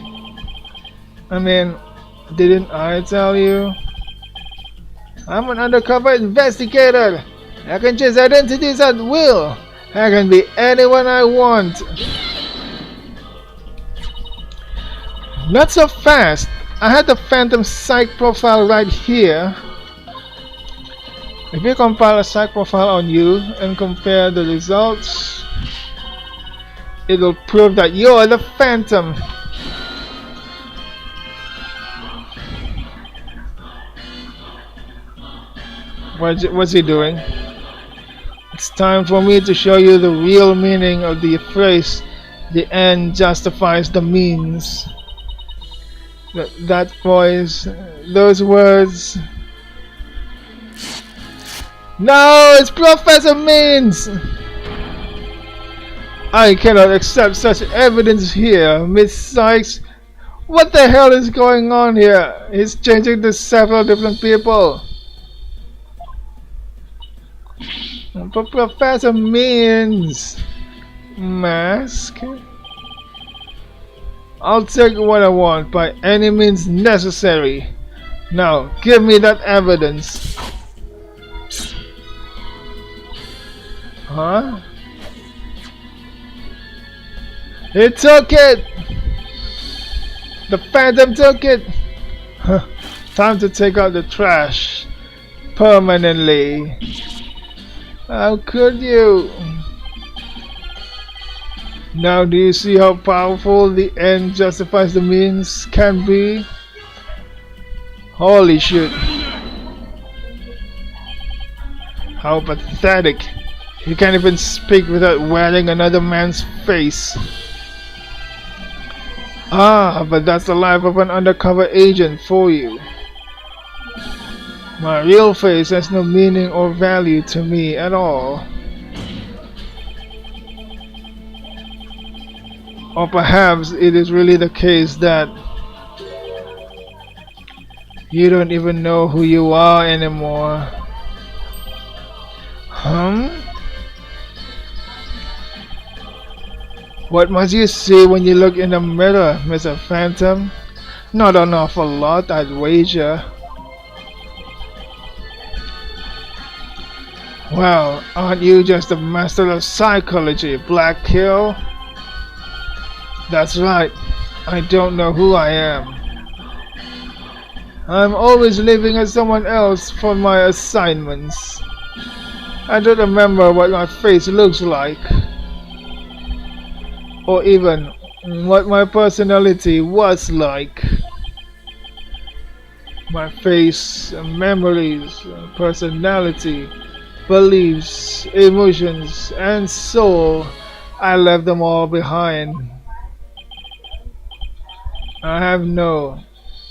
I mean, didn't I tell you? I'm an undercover investigator. I can change identities at will. I can be anyone I want. Not so fast. I had the Phantom psych profile right here. If you compile a psych profile on you and compare the results, it will prove that you're the Phantom. What's he doing? It's time for me to show you the real meaning of the phrase, the end justifies the means. That voice, those words, No, it's Professor Means! I cannot accept such evidence here, Miss Sykes. What the hell is going on here? He's changing to several different people. But Professor Means mask. I'll take what I want by any means necessary. Now, give me that evidence. Huh? He took it! The Phantom took it! Huh. Time to take out the trash. Permanently. How could you? Now do you see how powerful the end justifies the means can be? Holy shit. How pathetic. You can't even speak without wearing another man's face. Ah, but that's the life of an undercover agent for you. My real face has no meaning or value to me at all. Or perhaps it is really the case that you don't even know who you are anymore. What must you see when you look in the mirror, Mr. Phantom? Not an awful lot, I'd wager. Well, aren't you just a master of psychology, Black Kill? That's right, I don't know who I am. I'm always living as someone else for my assignments. I don't remember what my face looks like, or even what my personality was like. My face, memories, personality, beliefs, emotions, and soul, I left them all behind. I have no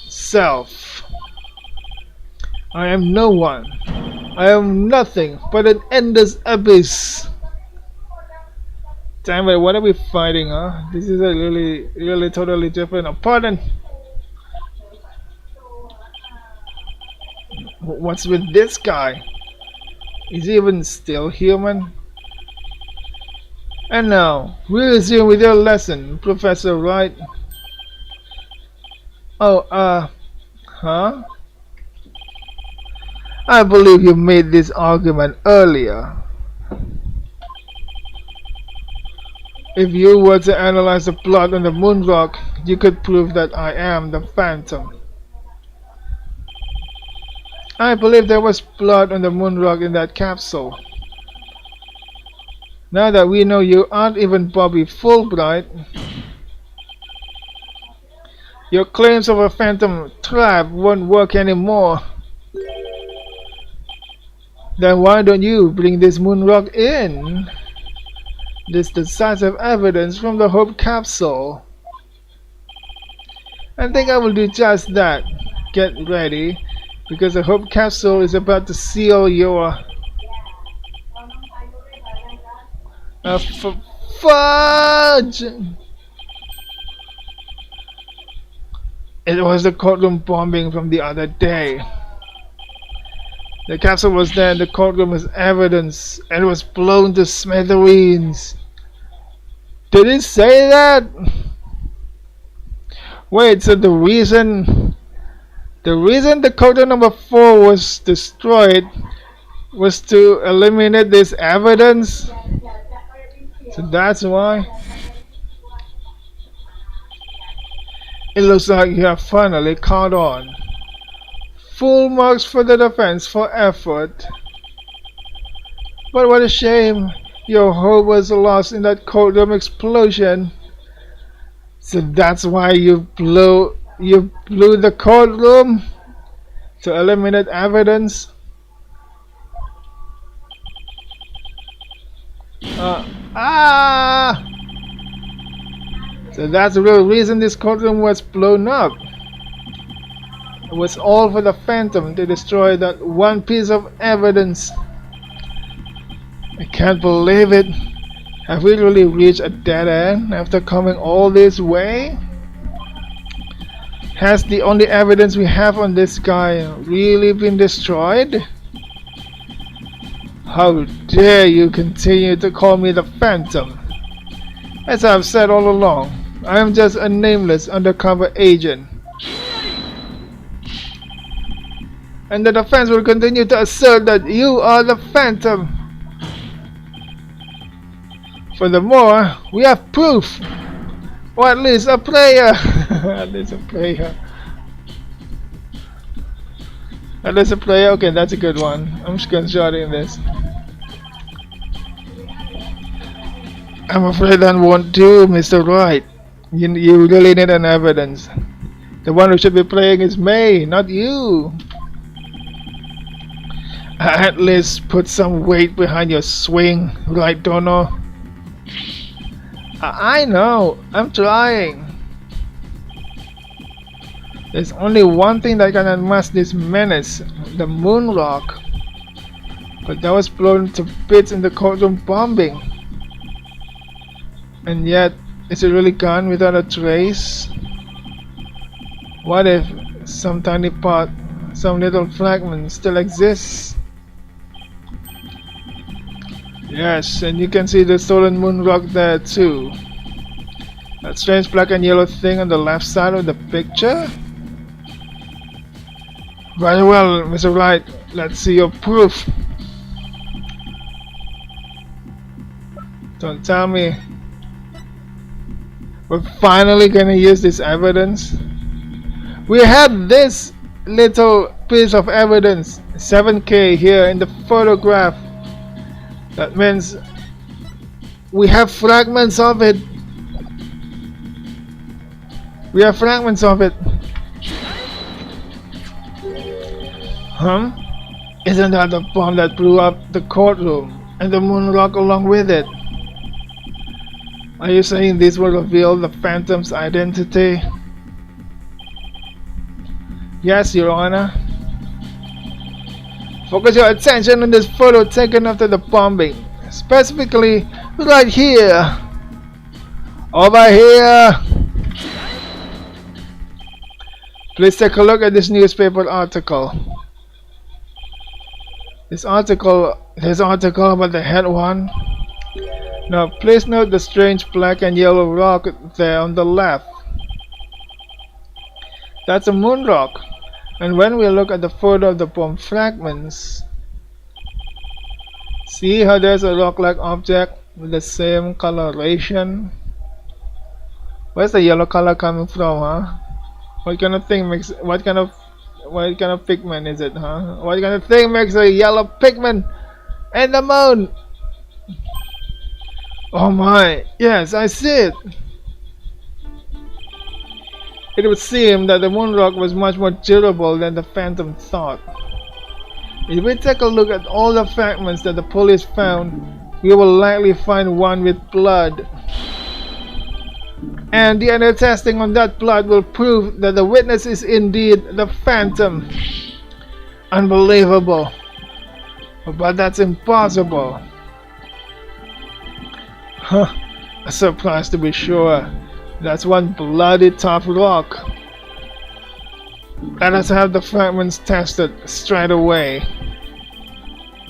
self. I am no one. I am nothing but an endless abyss. Damn it, what are we fighting, huh? This is a really totally different opponent. What's with this guy? Is he even still human? And now, we resume with your lesson, Professor Wright. Oh, huh? I believe you made this argument earlier. If you were to analyze the blood on the moon rock, you could prove that I am the Phantom. I believe there was blood on the moon rock in that capsule. Now that we know you aren't even Bobby Fulbright, your claims of a phantom trap won't work anymore. Then why don't you bring this moon rock in? This decisive evidence from the Hope capsule. I think I will do just that. Get ready, because the Hope capsule is about to seal your fudge! It was the courtroom bombing from the other day. The capsule was there in the courtroom as evidence and was blown to smithereens. Did it say that? Wait, so the reason the courtroom number 4 was destroyed was to eliminate this evidence? So that's why? It looks like you have finally caught on. Full marks for the defense for effort. But what a shame. Your hope was lost in that courtroom explosion. So that's why you blew the courtroom to eliminate evidence. So that's the real reason this courtroom was blown up. It was all for the Phantom to destroy that one piece of evidence. I can't believe it. Have we really reached a dead end after coming all this way? Has the only evidence we have on this guy really been destroyed? How dare you continue to call me the Phantom? As I've said all along, I am just a nameless undercover agent. And the defense will continue to assert that you are the Phantom. Furthermore, we have proof, or at least a player. At least a player. At least a player. Okay, that's a good one. I'm screenshotting this. I'm afraid that won't do, Mr. Wright. You really need an evidence. The one who should be playing is May, not you. At least put some weight behind your swing, right, Dono? I know, I'm trying. There's only one thing that can unmask this menace, the moon rock. But that was blown to bits in the courtroom bombing. And yet, is it really gone without a trace? What if some tiny part, some little fragment still exists? Yes, and you can see the stolen moon rock there too. That strange black and yellow thing on the left side of the picture? Very well, Mr. Wright, let's see your proof. Don't tell me we're finally gonna use this evidence. We had this little piece of evidence, 7K here in the photograph. That means we have fragments of it. We have fragments of it. Isn't that the bomb that blew up the courtroom and the moon rock along with it? Are you saying this will reveal the Phantom's identity? Yes, Your Honor. Focus your attention on this photo taken after the bombing. Specifically, right here. Over here. Please take a look at this newspaper article. This article about the head one. Now, please note the strange black and yellow rock there on the left. That's a moon rock. And when we look at the photo of the bomb fragments, see how there's a rock-like object with the same coloration? Where's the yellow color coming from, huh? What kind of thing makes what kind of pigment is it, huh? What kind of thing makes a yellow pigment and the moon? Oh my, yes, I see it. It would seem that the moon rock was much more durable than the Phantom thought. If we take a look at all the fragments that the police found, we will likely find one with blood. And DNA testing on that blood will prove that the witness is indeed the Phantom. Unbelievable. But that's impossible. Huh, a surprise to be sure. That's one bloody tough rock. Let us have the fragments tested straight away.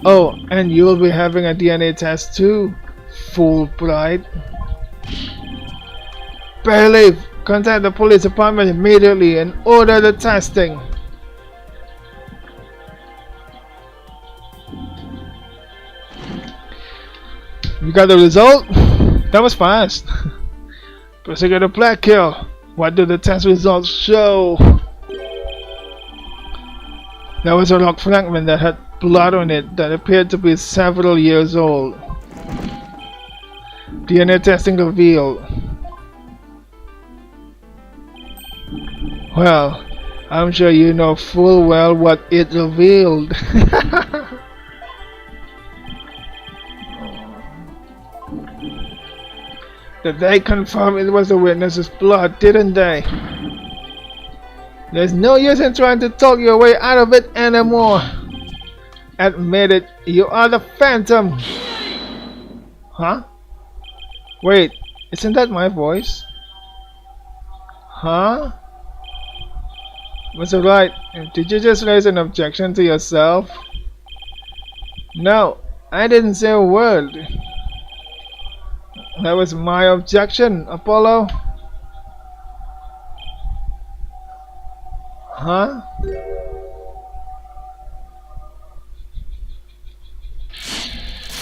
Oh, and you'll be having a DNA test too, Fulbright. Bailiff, contact the police department immediately and order the testing. You got the result? That was fast. Prosecutor Blackkill, what do the test results show? There was a rock fragment that had blood on it that appeared to be several years old. DNA testing revealed. Well, I'm sure you know full well what it revealed. They confirmed it was the witness's blood, didn't they? There's no use in trying to talk your way out of it anymore. Admit it, you are the Phantom. Huh? Wait, isn't that my voice? Huh? Was it right? Did you just raise an objection to yourself? No, I didn't say a word. That was my objection, Apollo. Huh?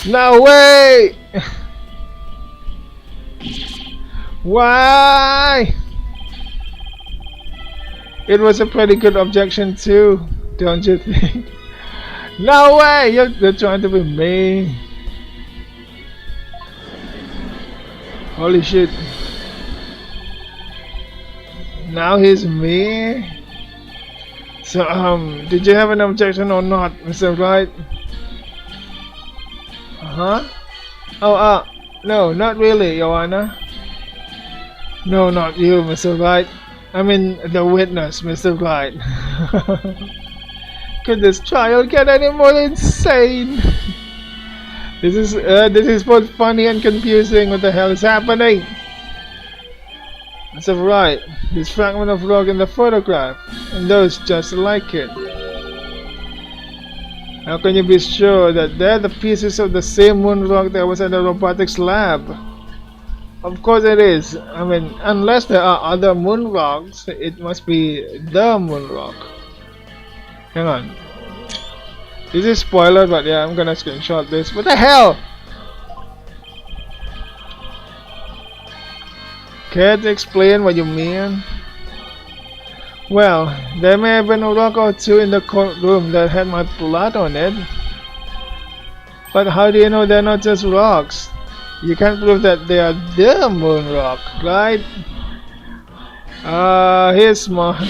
No way! Why? It was a pretty good objection too, don't you think? No way! You're trying to be mean. Holy shit. Now he's me? So, did you have an objection or not, Mr. Wright? Huh? Oh, no, not really, Your Honor. No, not you, Mr. Wright. I mean, the witness, Mr. Wright. Could this trial get any more insane? This is both funny and confusing. What the hell is happening? Mr. Wright, this fragment of rock in the photograph, and those just like it. How can you be sure that they're the pieces of the same moon rock that was at the robotics lab? Of course it is. I mean, unless there are other moon rocks, it must be the moon rock. Hang on. This is spoiler, but yeah, I'm gonna screenshot this. What the hell? Can't explain what you mean? Well, there may have been a rock or two in the courtroom that had my blood on it. But how do you know they're not just rocks? You can't prove that they are the moon rock, right? He's smart.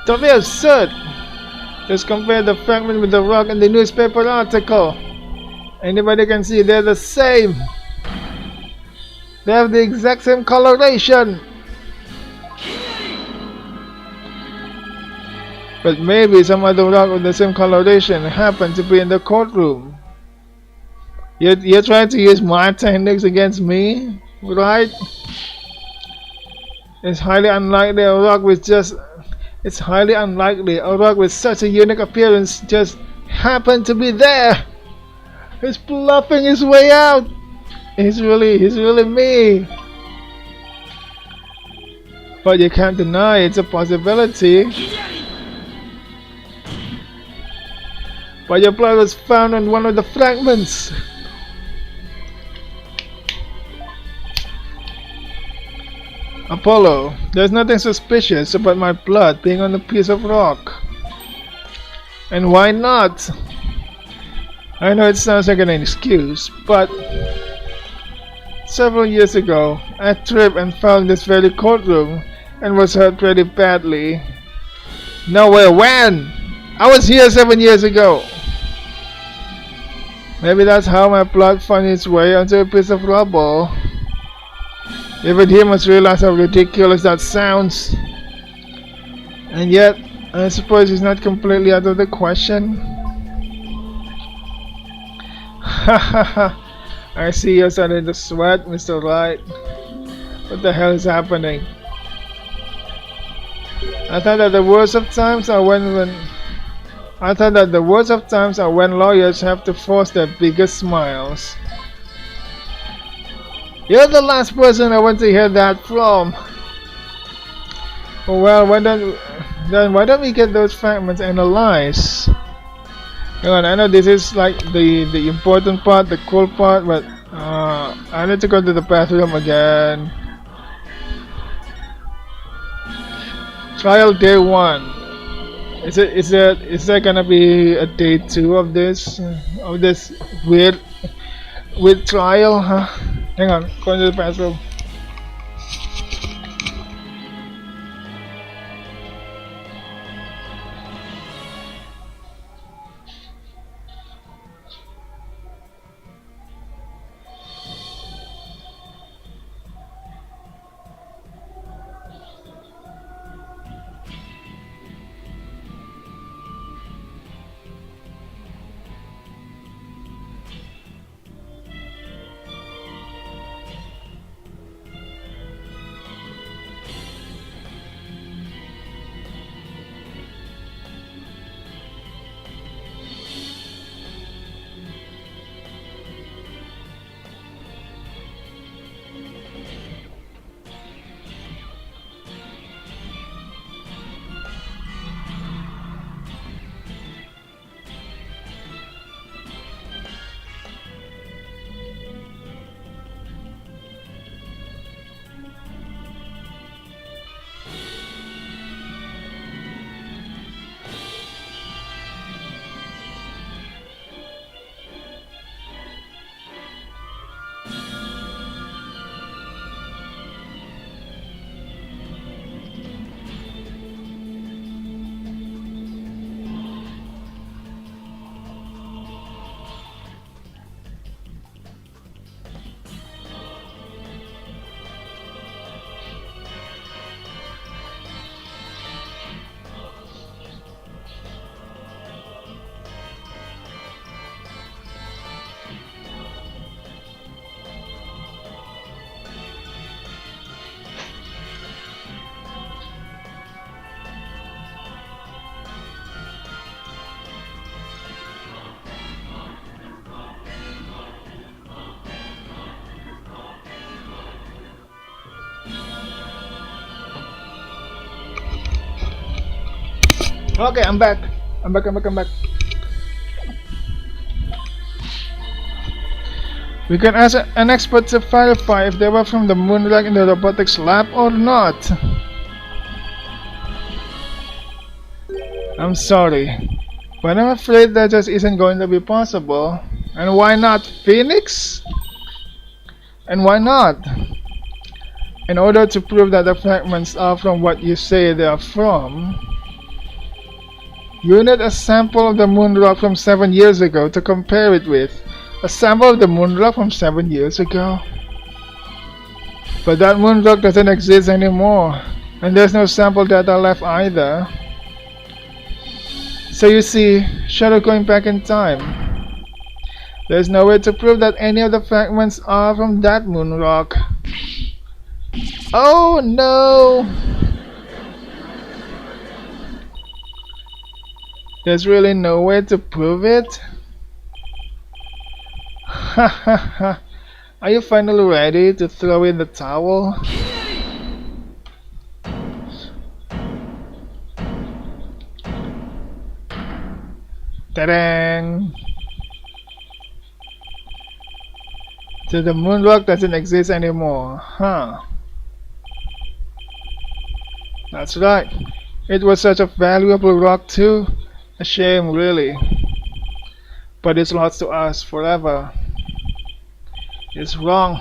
Don't be absurd! Just compare the fragment with the rock in the newspaper article. Anybody can see they're the same. They have the exact same coloration. But maybe some other rock with the same coloration happened to be in the courtroom. You're trying to use my techniques against me, right? It's highly unlikely a rock with such a unique appearance just happened to be there. He's bluffing his way out. He's really me. But you can't deny it's a possibility. But your blood was found on one of the fragments. Apollo, there's nothing suspicious about my blood being on a piece of rock. And why not? I know it sounds like an excuse, but several years ago, I tripped and fell in this very courtroom and was hurt pretty badly. No way, when? I was here 7 years ago. Maybe that's how my blood found its way onto a piece of rubble. Even he must realize how ridiculous that sounds. And yet, I suppose it's not completely out of the question. Hahaha. I see you're starting to sweat, Mr. Wright. What the hell is happening? I thought that the worst of times are when lawyers have to force their biggest smiles. You're the last person I want to hear that from. Well, why don't we get those fragments analyzed? Hang on, I know this is like the important part, the cool part, but I need to go to the bathroom again. Trial day 1. Is there gonna be a day 2 of this weird trial? Huh? Hang on, going to the bathroom. Okay, I'm back. I'm back. We can ask an expert to verify if they were from the moon rock in the robotics lab or not. I'm sorry, but I'm afraid that just isn't going to be possible. And why not Phoenix? And why not? In order to prove that the fragments are from what you say they are from, you need a sample of the moon rock from 7 years ago to compare it with. A sample of the moon rock from 7 years ago. But that moon rock doesn't exist anymore, and there's no sample data left either. So you see, short of going back in time, there's no way to prove that any of the fragments are from that moon rock. Oh no! There's really no way to prove it? Hahaha. Are you finally ready to throw in the towel? Ta-dang! So the moon rock doesn't exist anymore, huh? That's right. It was such a valuable rock too. A shame, really. But it's lost to us forever. It's wrong.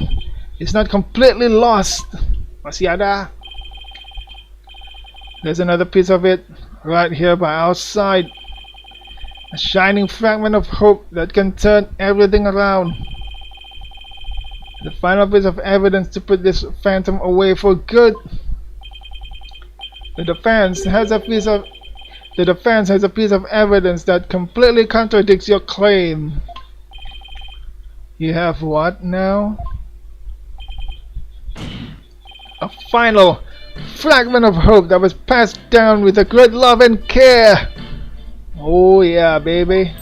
It's not completely lost. Masih ada. There's another piece of it right here by our side. A shining fragment of hope that can turn everything around. The final piece of evidence to put this phantom away for good. The defense has a piece of evidence that completely contradicts your claim. You have what now? A final fragment of hope that was passed down with a great love and care. Oh yeah, baby.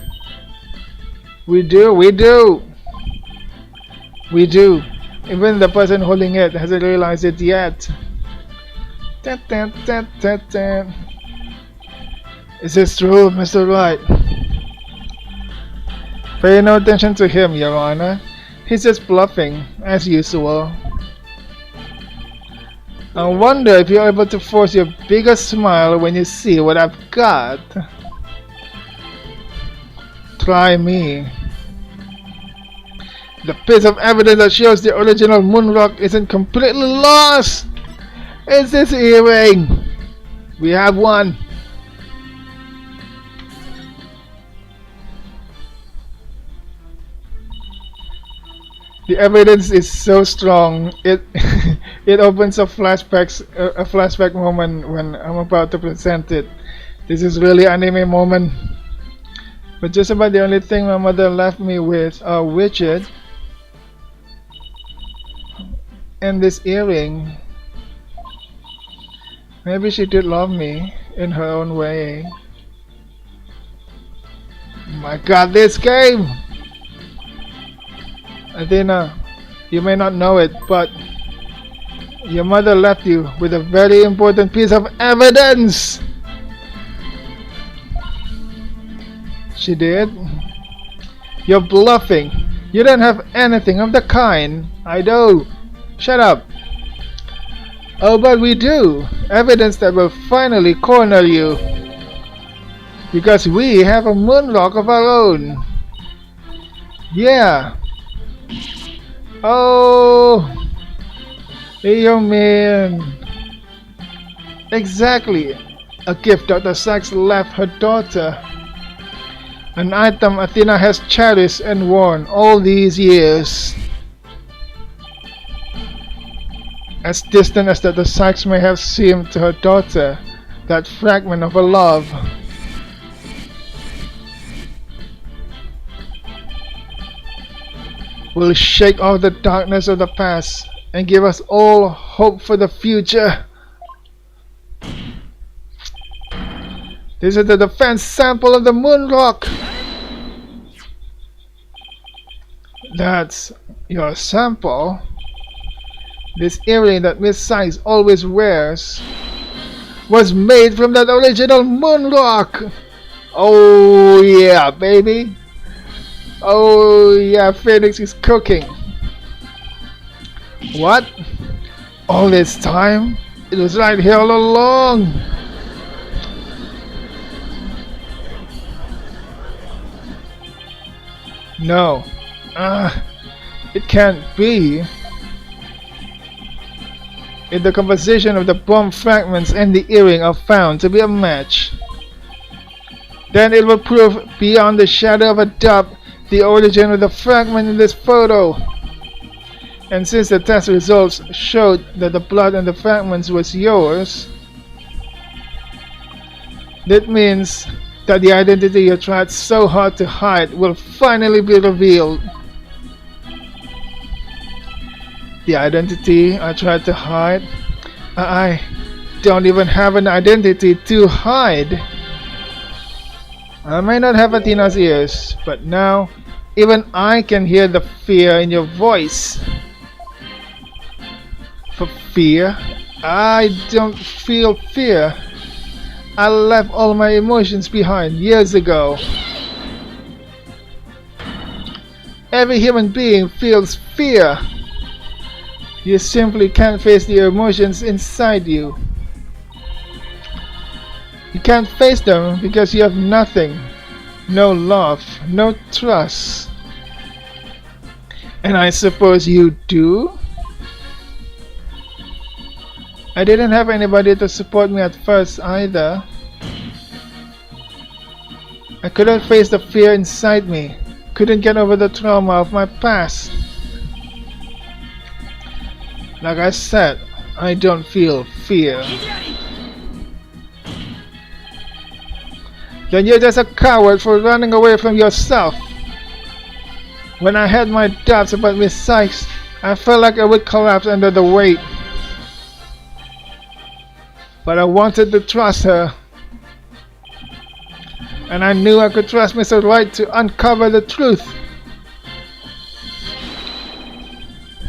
We do. Even the person holding it hasn't realized it yet. Is this true, Mr. Wright? Pay no attention to him, Your Honor. He's just bluffing, as usual. I wonder if you're able to force your biggest smile when you see what I've got. Try me. The piece of evidence that shows the original moon rock isn't completely lost! It's this earring! We have one! The evidence is so strong, it it opens a flashback moment when I'm about to present it. This is really anime moment. But just about the only thing my mother left me with are widget and this earring. Maybe she did love me in her own way. My god, this game! Athena, you may not know it, but your mother left you with a very important piece of evidence! She did? You're bluffing. You don't have anything of the kind. I do. Shut up. Oh, but we do. Evidence that will finally corner you. Because we have a moon rock of our own. Yeah. Oh. You mean. Exactly. A gift Dr. Sachs left her daughter. An item Athena has cherished and worn all these years. As distant as Dr. Sachs may have seemed to her daughter, that fragment of her love will shake off the darkness of the past and give us all hope for the future. This is the defense sample of the moon rock. That's your sample. This earring that Miss Sykes always wears. was made from that original moon rock. Oh yeah, baby. Oh yeah, Phoenix is cooking. What? All this time? It was right here all along. No. It can't be. If the composition of the bomb fragments and the earring are found to be a match, then it will prove beyond the shadow of a doubt the origin of the fragment in this photo. And since the test results showed that the blood and the fragments was yours, that means that the identity you tried so hard to hide will finally be revealed. The identity I tried to hide? I don't even have an identity to hide. I may not have Athena's ears, but now even I can hear the fear in your voice. For fear? I don't feel fear. I left all my emotions behind years ago. Every human being feels fear. You simply can't face the emotions inside you. You can't face them because you have nothing. No love, no trust. And I suppose you do? I didn't have anybody to support me at first either. I couldn't face the fear inside me. Couldn't get over the trauma of my past. Like I said, I don't feel fear. Then you're just a coward for running away from yourself. When I had my doubts about Miss Sykes, I felt like I would collapse under the weight. But I wanted to trust her. And I knew I could trust Mr. Wright to uncover the truth.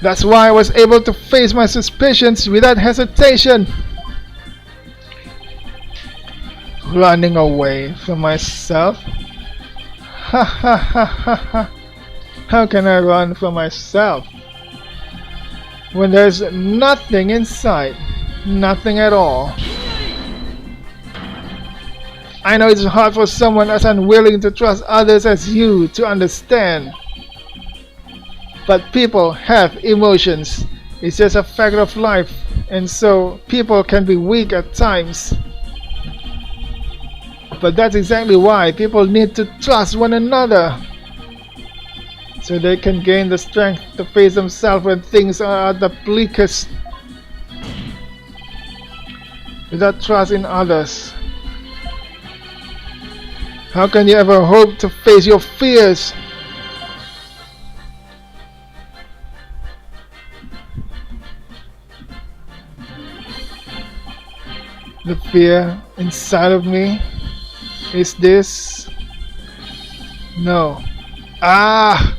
That's why I was able to face my suspicions without hesitation. Running away from myself? Ha ha ha ha ha. How can I run from myself when there's nothing inside? Nothing at all. I know it's hard for someone as unwilling to trust others as you to understand. But people have emotions. It's just a fact of life. And so people can be weak at times. But that's exactly why people need to trust one another. So they can gain the strength to face themselves when things are at the bleakest. Without trust in others, how can you ever hope to face your fears? The fear inside of me is this. No. Ah!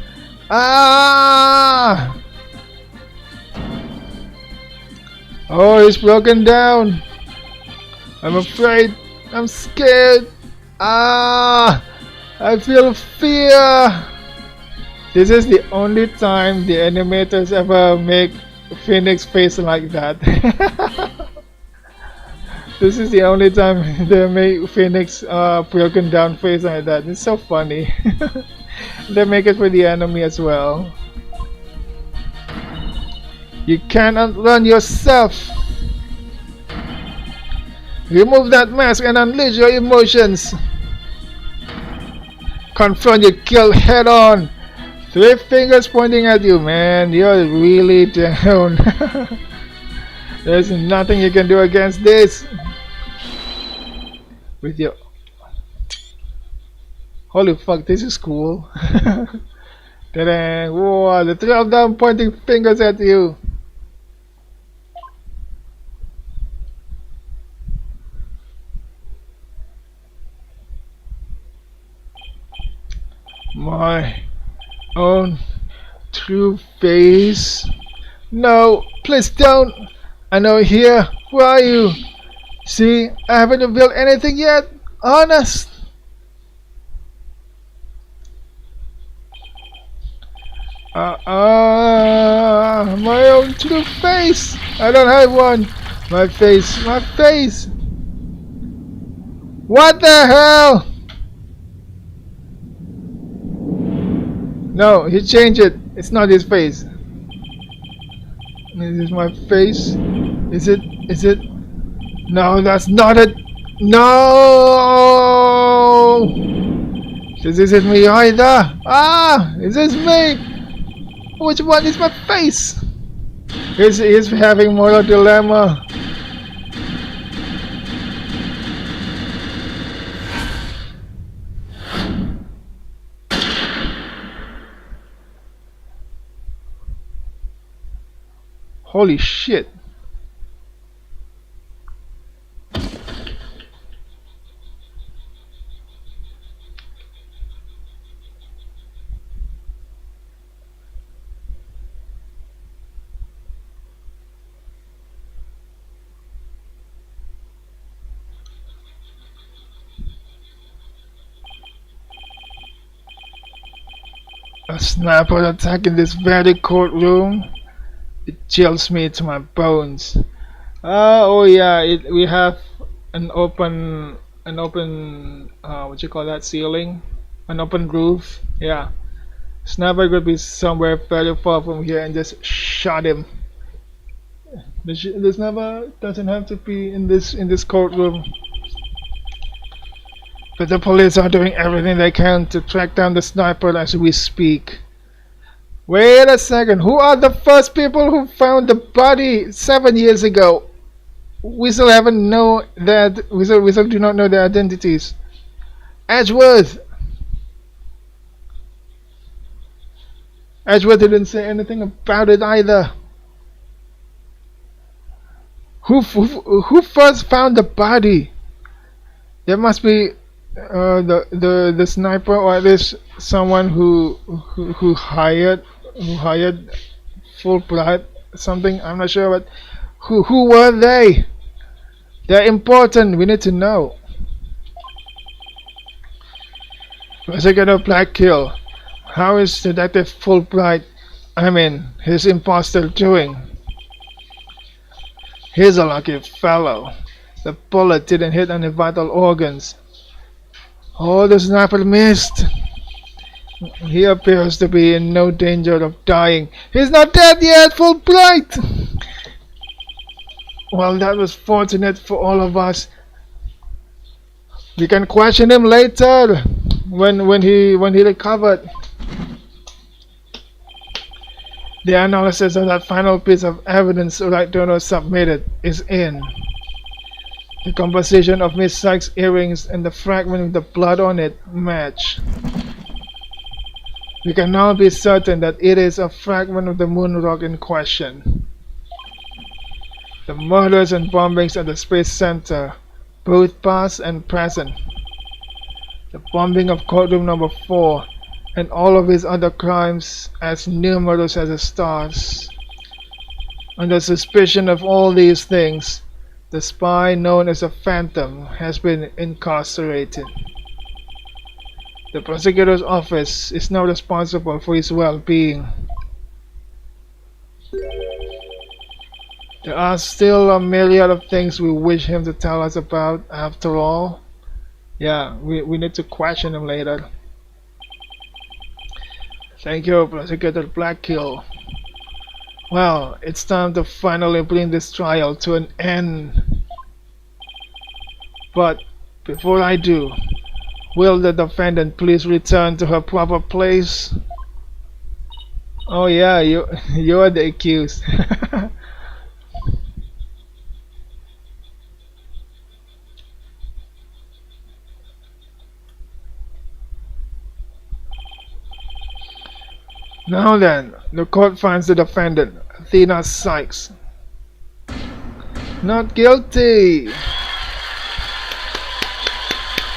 Oh, it's broken down. I'm afraid. I'm scared. I feel fear. This is the only time the animators ever make Phoenix face like that. This is the only time they make Phoenix broken down face like that. It's so funny. They make it for the enemy as well. You can't outrun yourself. Remove that mask and unleash your emotions. Confront your guilt head on. 3 fingers pointing at you, man. You're really down. There's nothing you can do against this. With your... Holy fuck, this is cool. Ta-da! Whoa, the 3 of them pointing fingers at you. My own true face. No, please don't. I know here. Who are you? See, I haven't revealed anything yet. Honest. My own true face. I don't have one. My face, my face. What the hell? No, he changed it. It's not his face. This is my face. Is it? Is it? No, that's not it. No! This isn't me either. Ah! Is this me? Which one is my face? He's having moral dilemma. Holy shit. A sniper attack in this very courtroom. It chills me to my bones. Oh yeah, we have an open what you call that, ceiling, an open roof. Yeah, sniper could be somewhere very far from here and just shot him. The sniper doesn't have to be in this courtroom. But the police are doing everything they can to track down the sniper as we speak. Wait a second, who are the first people who found the body 7 years ago? We still haven't know that. We still do not know their identities. Edgeworth. Edgeworth didn't say anything about it either. Who first found the body? There must be the sniper, or at least someone who hired Fulbright something. I'm not sure, but who were they? They're important. We need to know. Prosecutor Blackkill. How is Detective Fulbright, his imposter, doing? He's a lucky fellow. The bullet didn't hit any vital organs. Oh, the sniper missed. He appears to be in no danger of dying. He's not dead yet, Fulbright! Well, that was fortunate for all of us. We can question him later when he recovered. The analysis of that final piece of evidence Wright Donor submitted is in. The composition of Miss Sykes' earrings and the fragment with the blood on it match. We can now be certain that it is a fragment of the moon rock in question. The murders and bombings at the Space Center, both past and present. The bombing of courtroom number 4 and all of his other crimes as numerous as the stars. Under suspicion of all these things, the spy known as a Phantom has been incarcerated. The prosecutor's office is now responsible for his well-being. There are still a myriad of things we wish him to tell us about after all. Yeah, we need to question him later. Thank you, Prosecutor Blackkill. Well, it's time to finally bring this trial to an end. But before I do, will the defendant please return to her proper place? Oh yeah, you are the accused. Now then, the court finds the defendant, Athena Sykes, not guilty.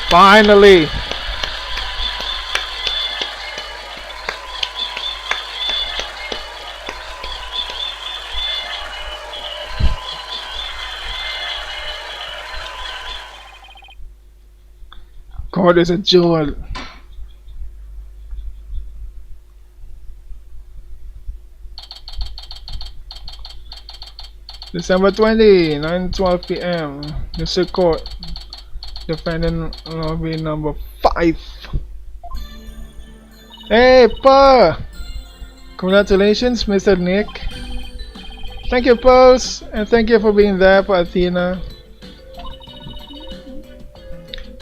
Finally. court is a jewel. December 20, 9:12 p.m. District Court. Defendant lobby number 5. Hey, Pa! Congratulations, Mr. Nick. Thank you, Pulse, and thank you for being there for Athena.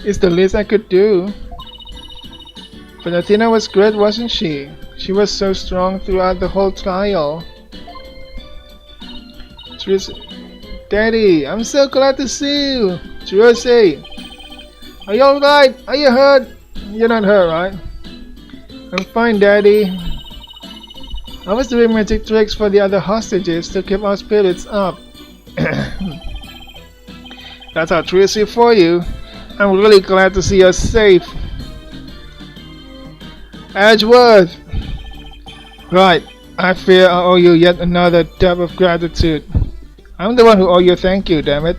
It's the least I could do. But Athena was great, wasn't she? She was so strong throughout the whole trial. Daddy, I'm so glad to see you. Tracy, are you alright? Are you hurt? You're not hurt, right? I'm fine, Daddy. I was doing magic tricks for the other hostages to keep our spirits up. That's how Tracy for you. I'm really glad to see you're safe. Edgeworth! Right, I fear I owe you yet another debt of gratitude. I'm the one who owe you thank you, damn it.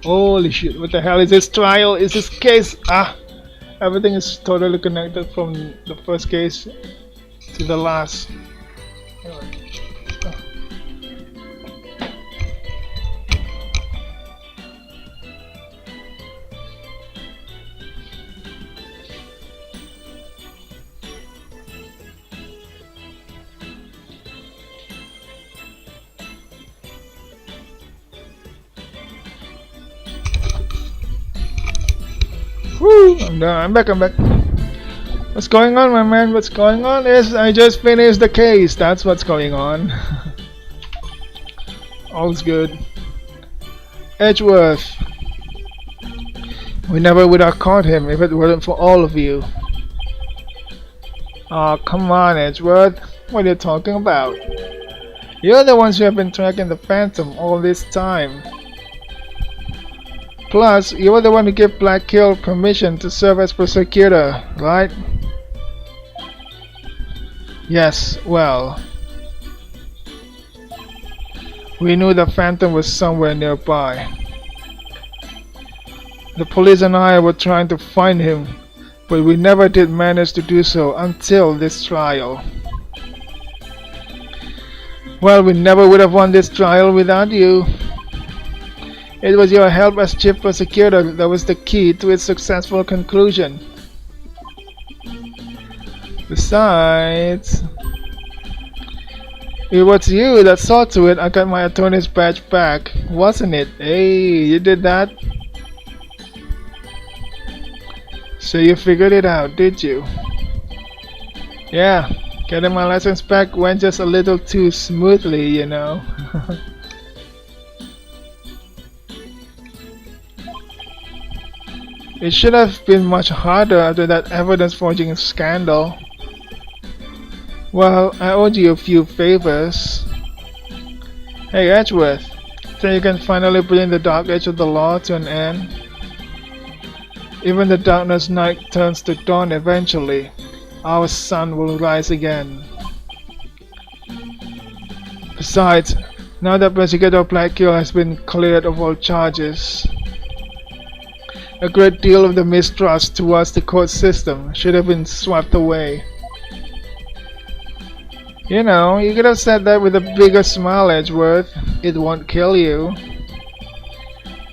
Holy shit, what the hell is this trial? Is this case? Everything is totally connected from the first case to the last. Woo! I'm done. I'm back. What's going on, my man? What's going on is I just finished the case. That's what's going on. All's good. Edgeworth. We never would have caught him if it weren't for all of you. Aw, come on, Edgeworth. What are you talking about? You're the ones who have been tracking the Phantom all this time. Plus, you were the one who gave Black Kill permission to serve as prosecutor, right? Yes, well. We knew the Phantom was somewhere nearby. The police and I were trying to find him, but we never did manage to do so until this trial. Well, we never would have won this trial without you. It was your help as chief prosecutor that was the key to its successful conclusion. Besides, it was you that saw to it I got my attorney's badge back, wasn't it? Hey, you did that? So you figured it out, did you? Yeah, getting my license back went just a little too smoothly, you know. It should have been much harder after that evidence forging scandal. Well, I owed you a few favors. Hey Edgeworth, think you can finally bring the dark age of the law to an end? Even the darkness night turns to dawn eventually. Our sun will rise again. Besides, now that Prosecutor Blackkill has been cleared of all charges, a great deal of the mistrust towards the court system should have been swept away. You know, you could have said that with a bigger smile, Edgeworth. It won't kill you.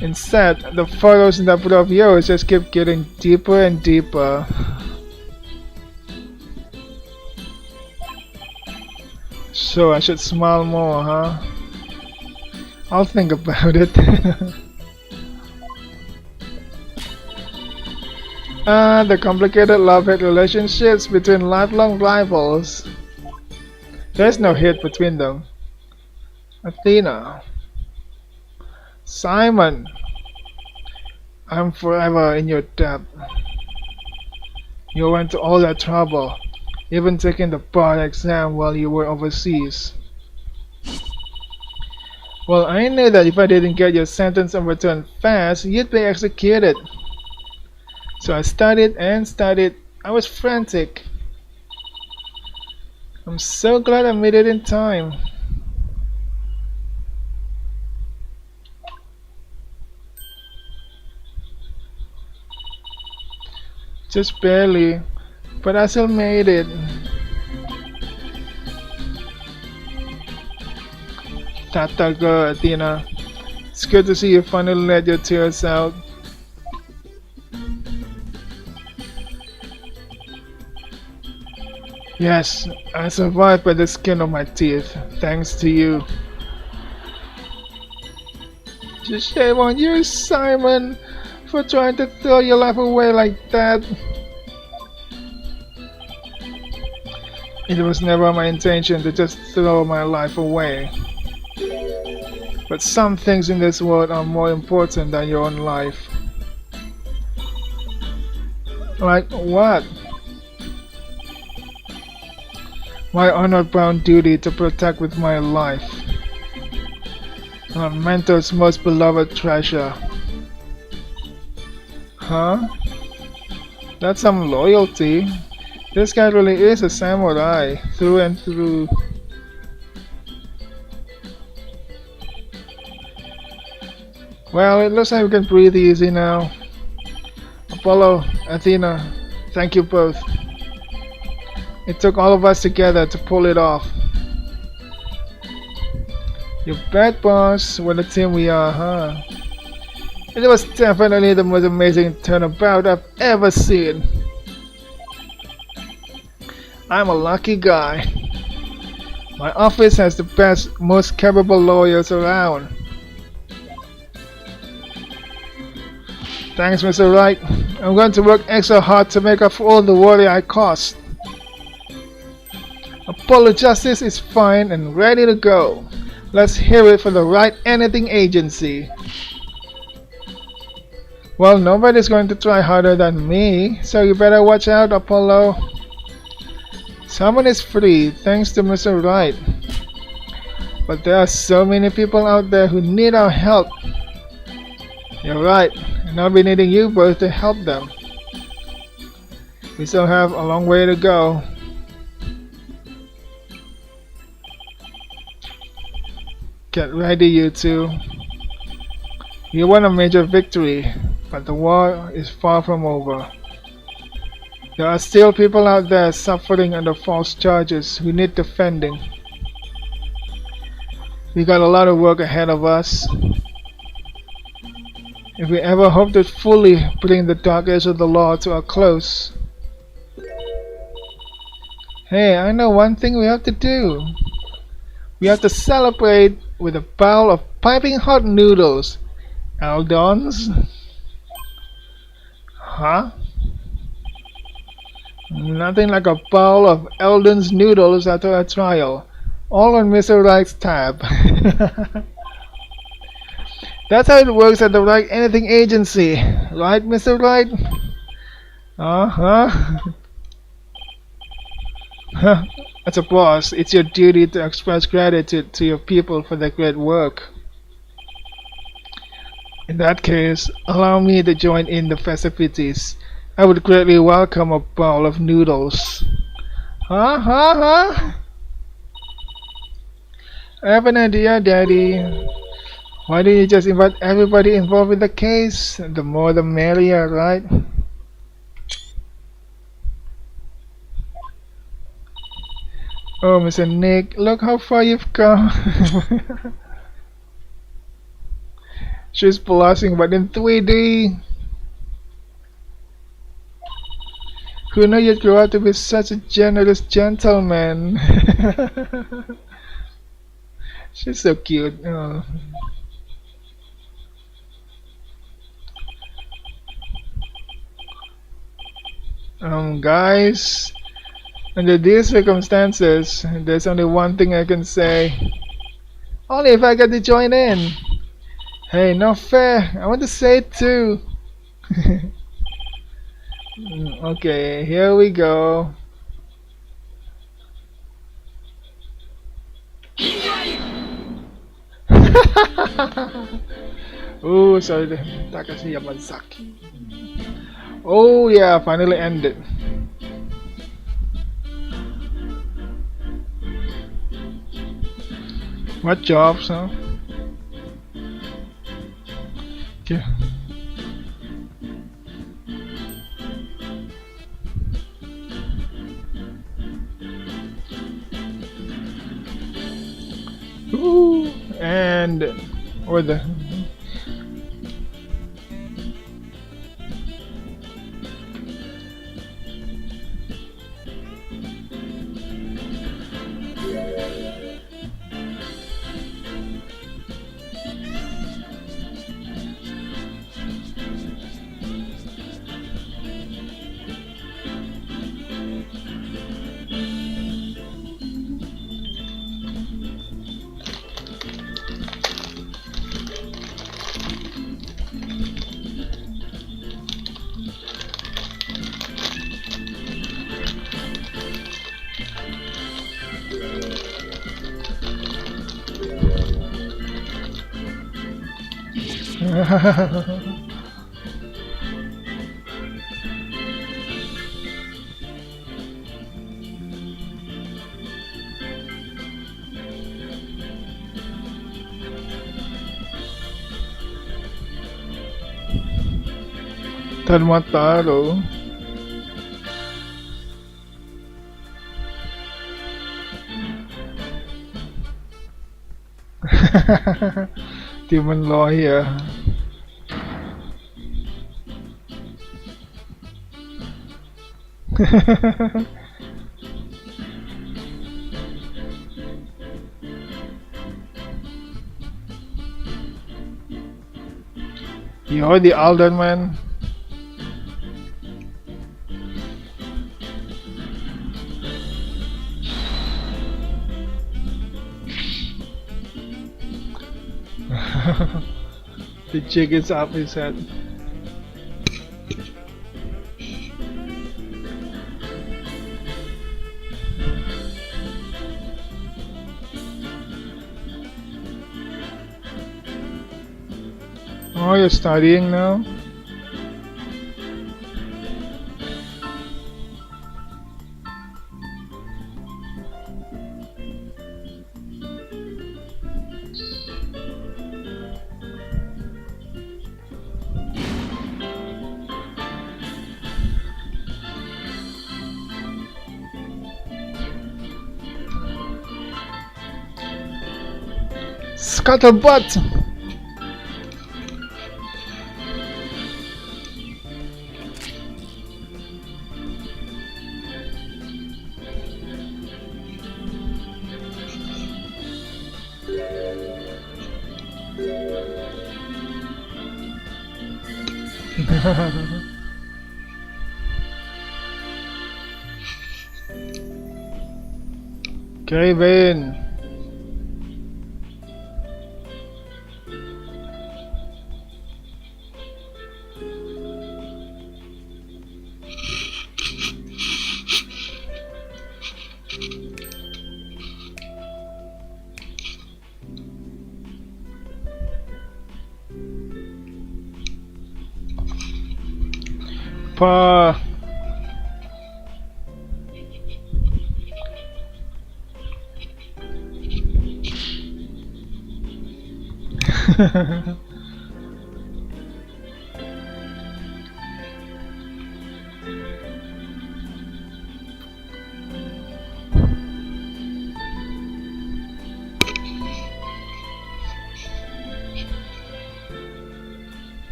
Instead, the photos in that photo of yours just keep getting deeper and deeper. So I should smile more, huh? I'll think about it. The complicated love-hate relationships between lifelong rivals. There's no hate between them. Athena. Simon. I'm forever in your debt. You went to all that trouble, even taking the bar exam while you were overseas. Well, I knew that if I didn't get your sentence overturned fast, you'd be executed. So I studied and studied. I was frantic. I'm so glad I made it in time. Just barely, but I still made it. Tata girl, Athena. It's good to see you finally let your tears out. Yes, I survived by the skin of my teeth, thanks to you. Just shame on you, Simon, for trying to throw your life away like that. It was never my intention to just throw my life away. But some things in this world are more important than your own life. Like what? My honor-bound duty to protect with my life. My mentor's most beloved treasure. Huh? That's some loyalty. This guy really is a samurai, through and through. Well, it looks like we can breathe easy now. Apollo, Athena, thank you both. It took all of us together to pull it off. You bet, boss. What a team we are, huh? It was definitely the most amazing turnabout I've ever seen. I'm a lucky guy. My office has the best, most capable lawyers around. Thanks, Mr. Wright. I'm going to work extra hard to make up for all the worry I caused. Apollo Justice is fine and ready to go. Let's hear it for the Right Anything Agency. Well, nobody's going to try harder than me, so you better watch out, Apollo. Someone is free, thanks to Mr. Wright. But there are so many people out there who need our help. You're right, and I'll be needing you both to help them. We still have a long way to go. Get ready, you two. You won a major victory, but the war is far from over. There are still people out there suffering under false charges who need defending. We got a lot of work ahead of us. If we ever hope to fully bring the dark age of the law to a close. Hey, I know one thing we have to do. We have to celebrate with a bowl of piping hot noodles. Aldons? Huh? Nothing like a bowl of Eldon's noodles after a trial. All on Mr. Wright's tab. That's how it works at the Right Anything Agency. Right, Mr. Wright? Uh-huh. As a boss, it's your duty to express gratitude to your people for their great work. In that case, allow me to join in the festivities. I would greatly welcome a bowl of noodles. Huh? I have an idea, Daddy. Why don't you just invite everybody involved in the case? The more the merrier, right? Oh, Mr. Nick, look how far you've come. She's blushing, but in 3D. Who knew you'd grow up to be such a generous gentleman? She's so cute. Oh. Guys, under these circumstances, there's only one thing I can say. Only if I get to join in. Hey, not fair. I want to say it too. Okay, here we go. Oh, sorry. Takashi Yamazaki. Oh yeah, finally ended. What jobs, huh? Okay. Ooh, and what the? Tarmataro. Demon lawyer. You're the alderman. The jig is up his head. Oh, you're studying now? Scuttlebutt! Kevin. Pa.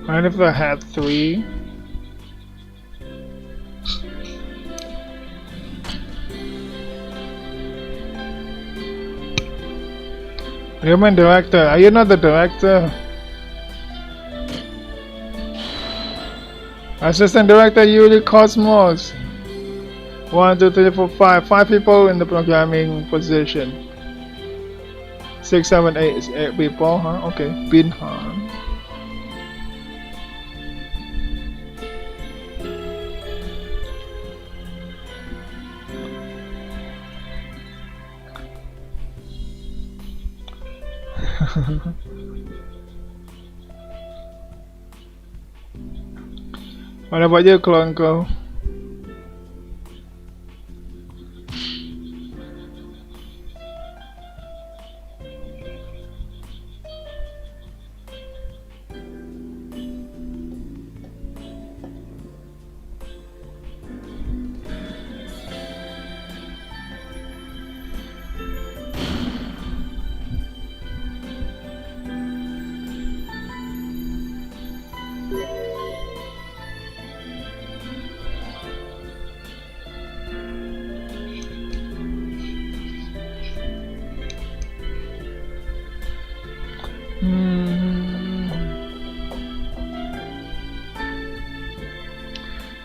And if I had 3. You're my director. Are you not the director? Assistant director Yuri Cosmos. 1, 2, 3, 4, 5. 5 people in the programming position. 6, 7, 8 is 8 people, huh? Okay. Binhan. What about you, Klonko?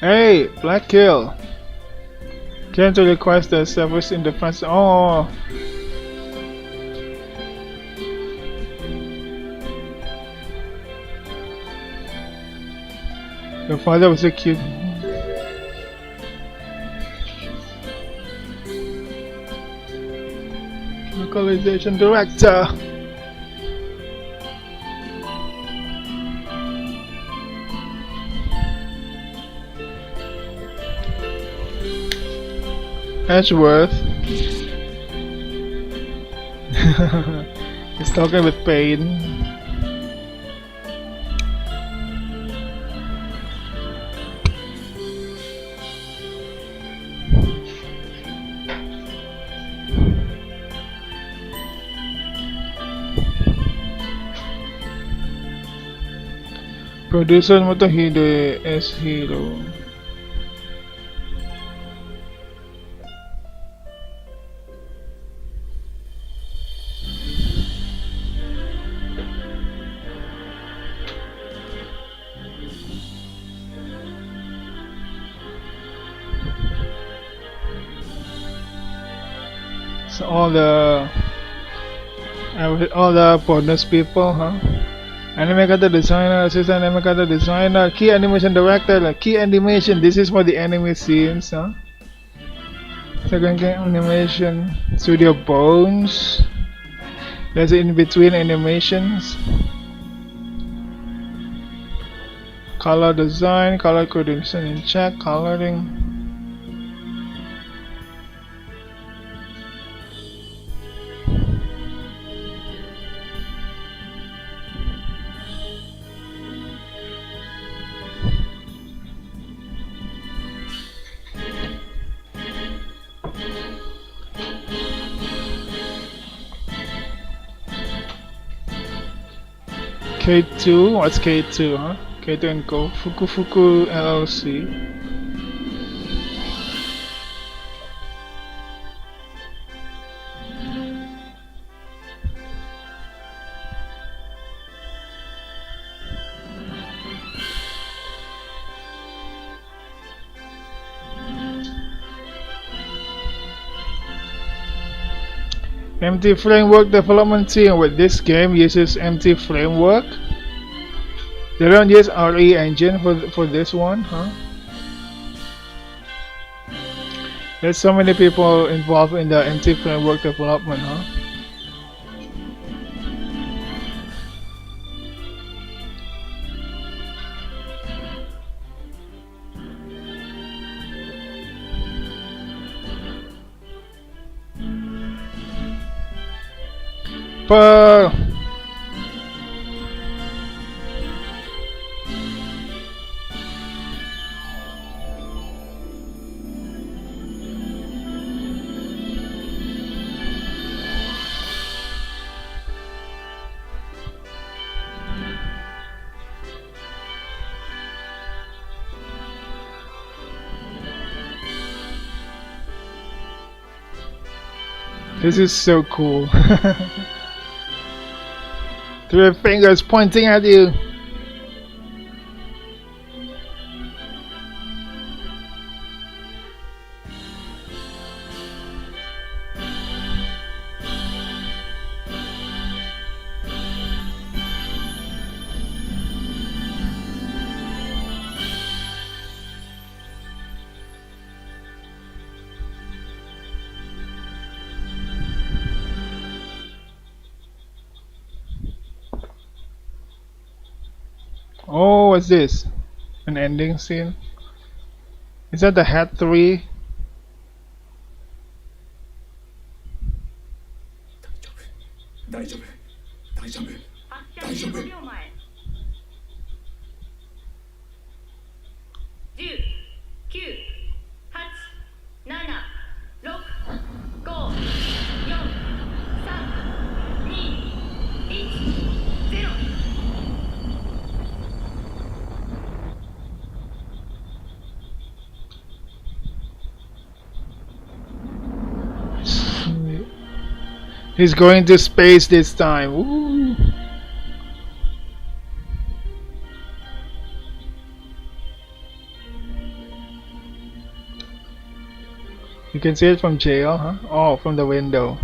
Hey, Black Kill. Came to request the service in the front. Oh. Your father was a cute. Localization director. Edgeworth. He's talking with pain. Producer Motohide as hero. So all the bonus people, huh? Animator designer, assistant animator designer, key animation director, like key animation. This is for the anime scenes, huh? Second key animation, studio bones. There's in between animations. Color design, color coordination in check, coloring. K2, what's K2, huh? K2 and Go, Fuku LLC. MT Framework development team with this game uses MT Framework. They don't use RE engine for this one, huh? There's so many people involved in the MT Framework development, huh? But this is so cool. Three fingers pointing at you. Oh, what's this? An ending scene? Is that the Hat 3? He's going to space this time. Ooh. You can see it from jail, huh? Oh, from the window.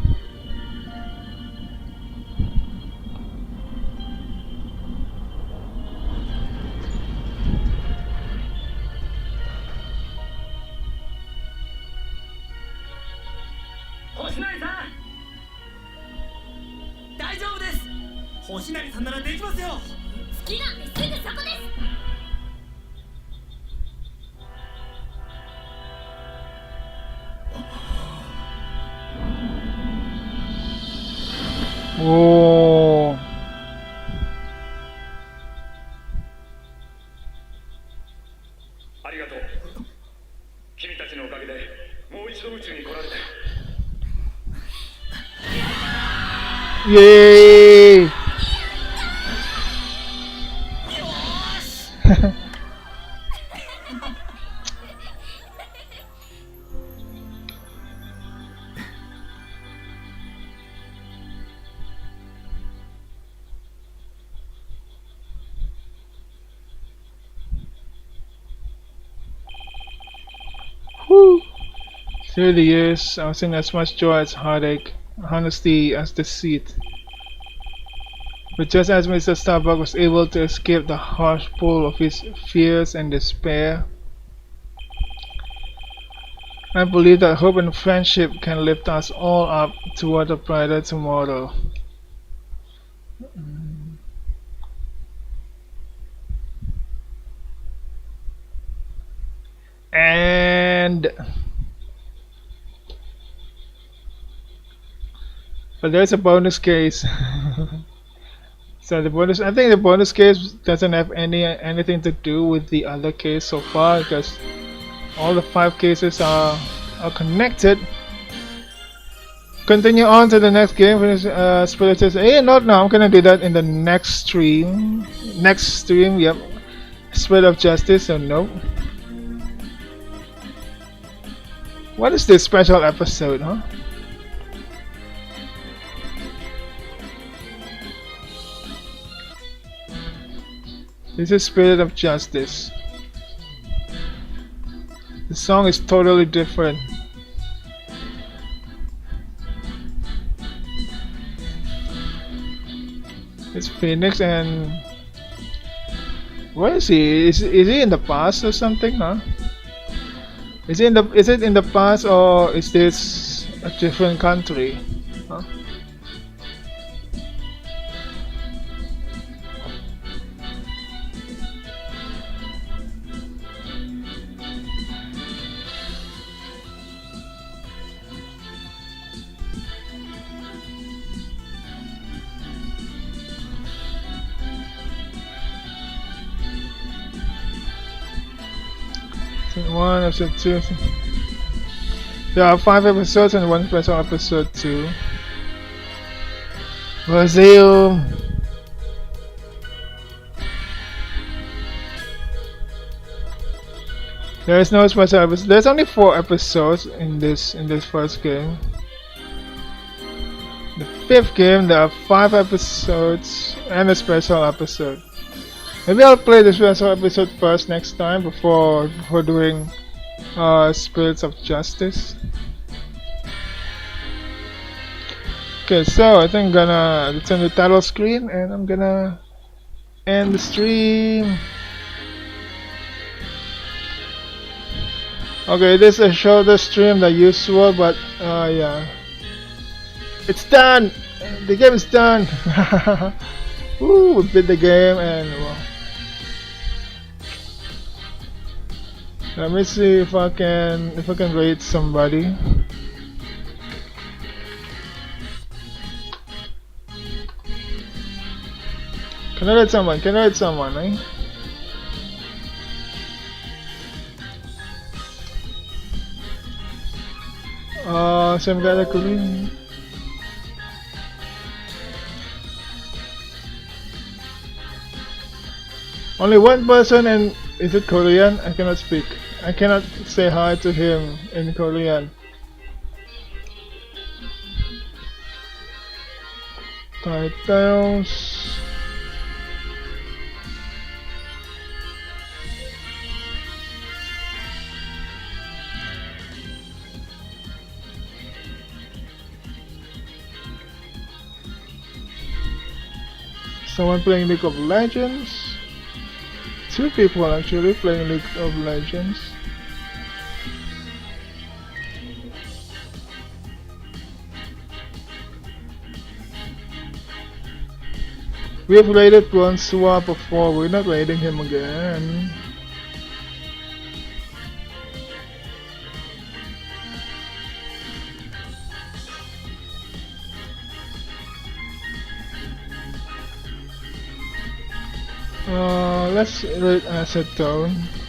Oh. Yay! Whew. Through the years, I've seen as much joy as heartache, honesty as deceit. But just as Mr. Starbuck was able to escape the harsh pull of his fears and despair, I believe that hope and friendship can lift us all up toward a brighter tomorrow. And but there's a bonus case. So I think the bonus case doesn't have anything to do with the other case so far because all the 5 cases are connected. Continue on to the next game. Finish Spirit says, hey, not now. I'm gonna do that in the next stream. Next stream, yep. Spirit of Justice, so no. What is this special episode, huh? This is Spirit of Justice. The song is totally different. It's Phoenix and where is he? Is he in the past or something, huh? Is it in the past or is this a different country? Huh? One episode 2. There are 5 episodes and 1 special episode 2. Brazil. There is no special episode. There's only 4 episodes in this first game. The 5th game there are 5 episodes and a special episode. Maybe I'll play the special episode first next time before doing Spirits of Justice. Okay, so I think I'm gonna turn the title screen and I'm gonna end the stream. Okay, this is a shorter stream than usual, but yeah. It's done! The game is done! Woo, we beat the game and well. Let me see if I can rate somebody. Can I rate someone? Eh? Some guy Korean. Only one person, and is it Korean? I cannot speak. I cannot say hi to him in Korean. Titles. Someone playing League of Legends. Two people actually playing League of Legends. We have raided Bronzewar before, we're not raiding him again. Let's raid Acetone.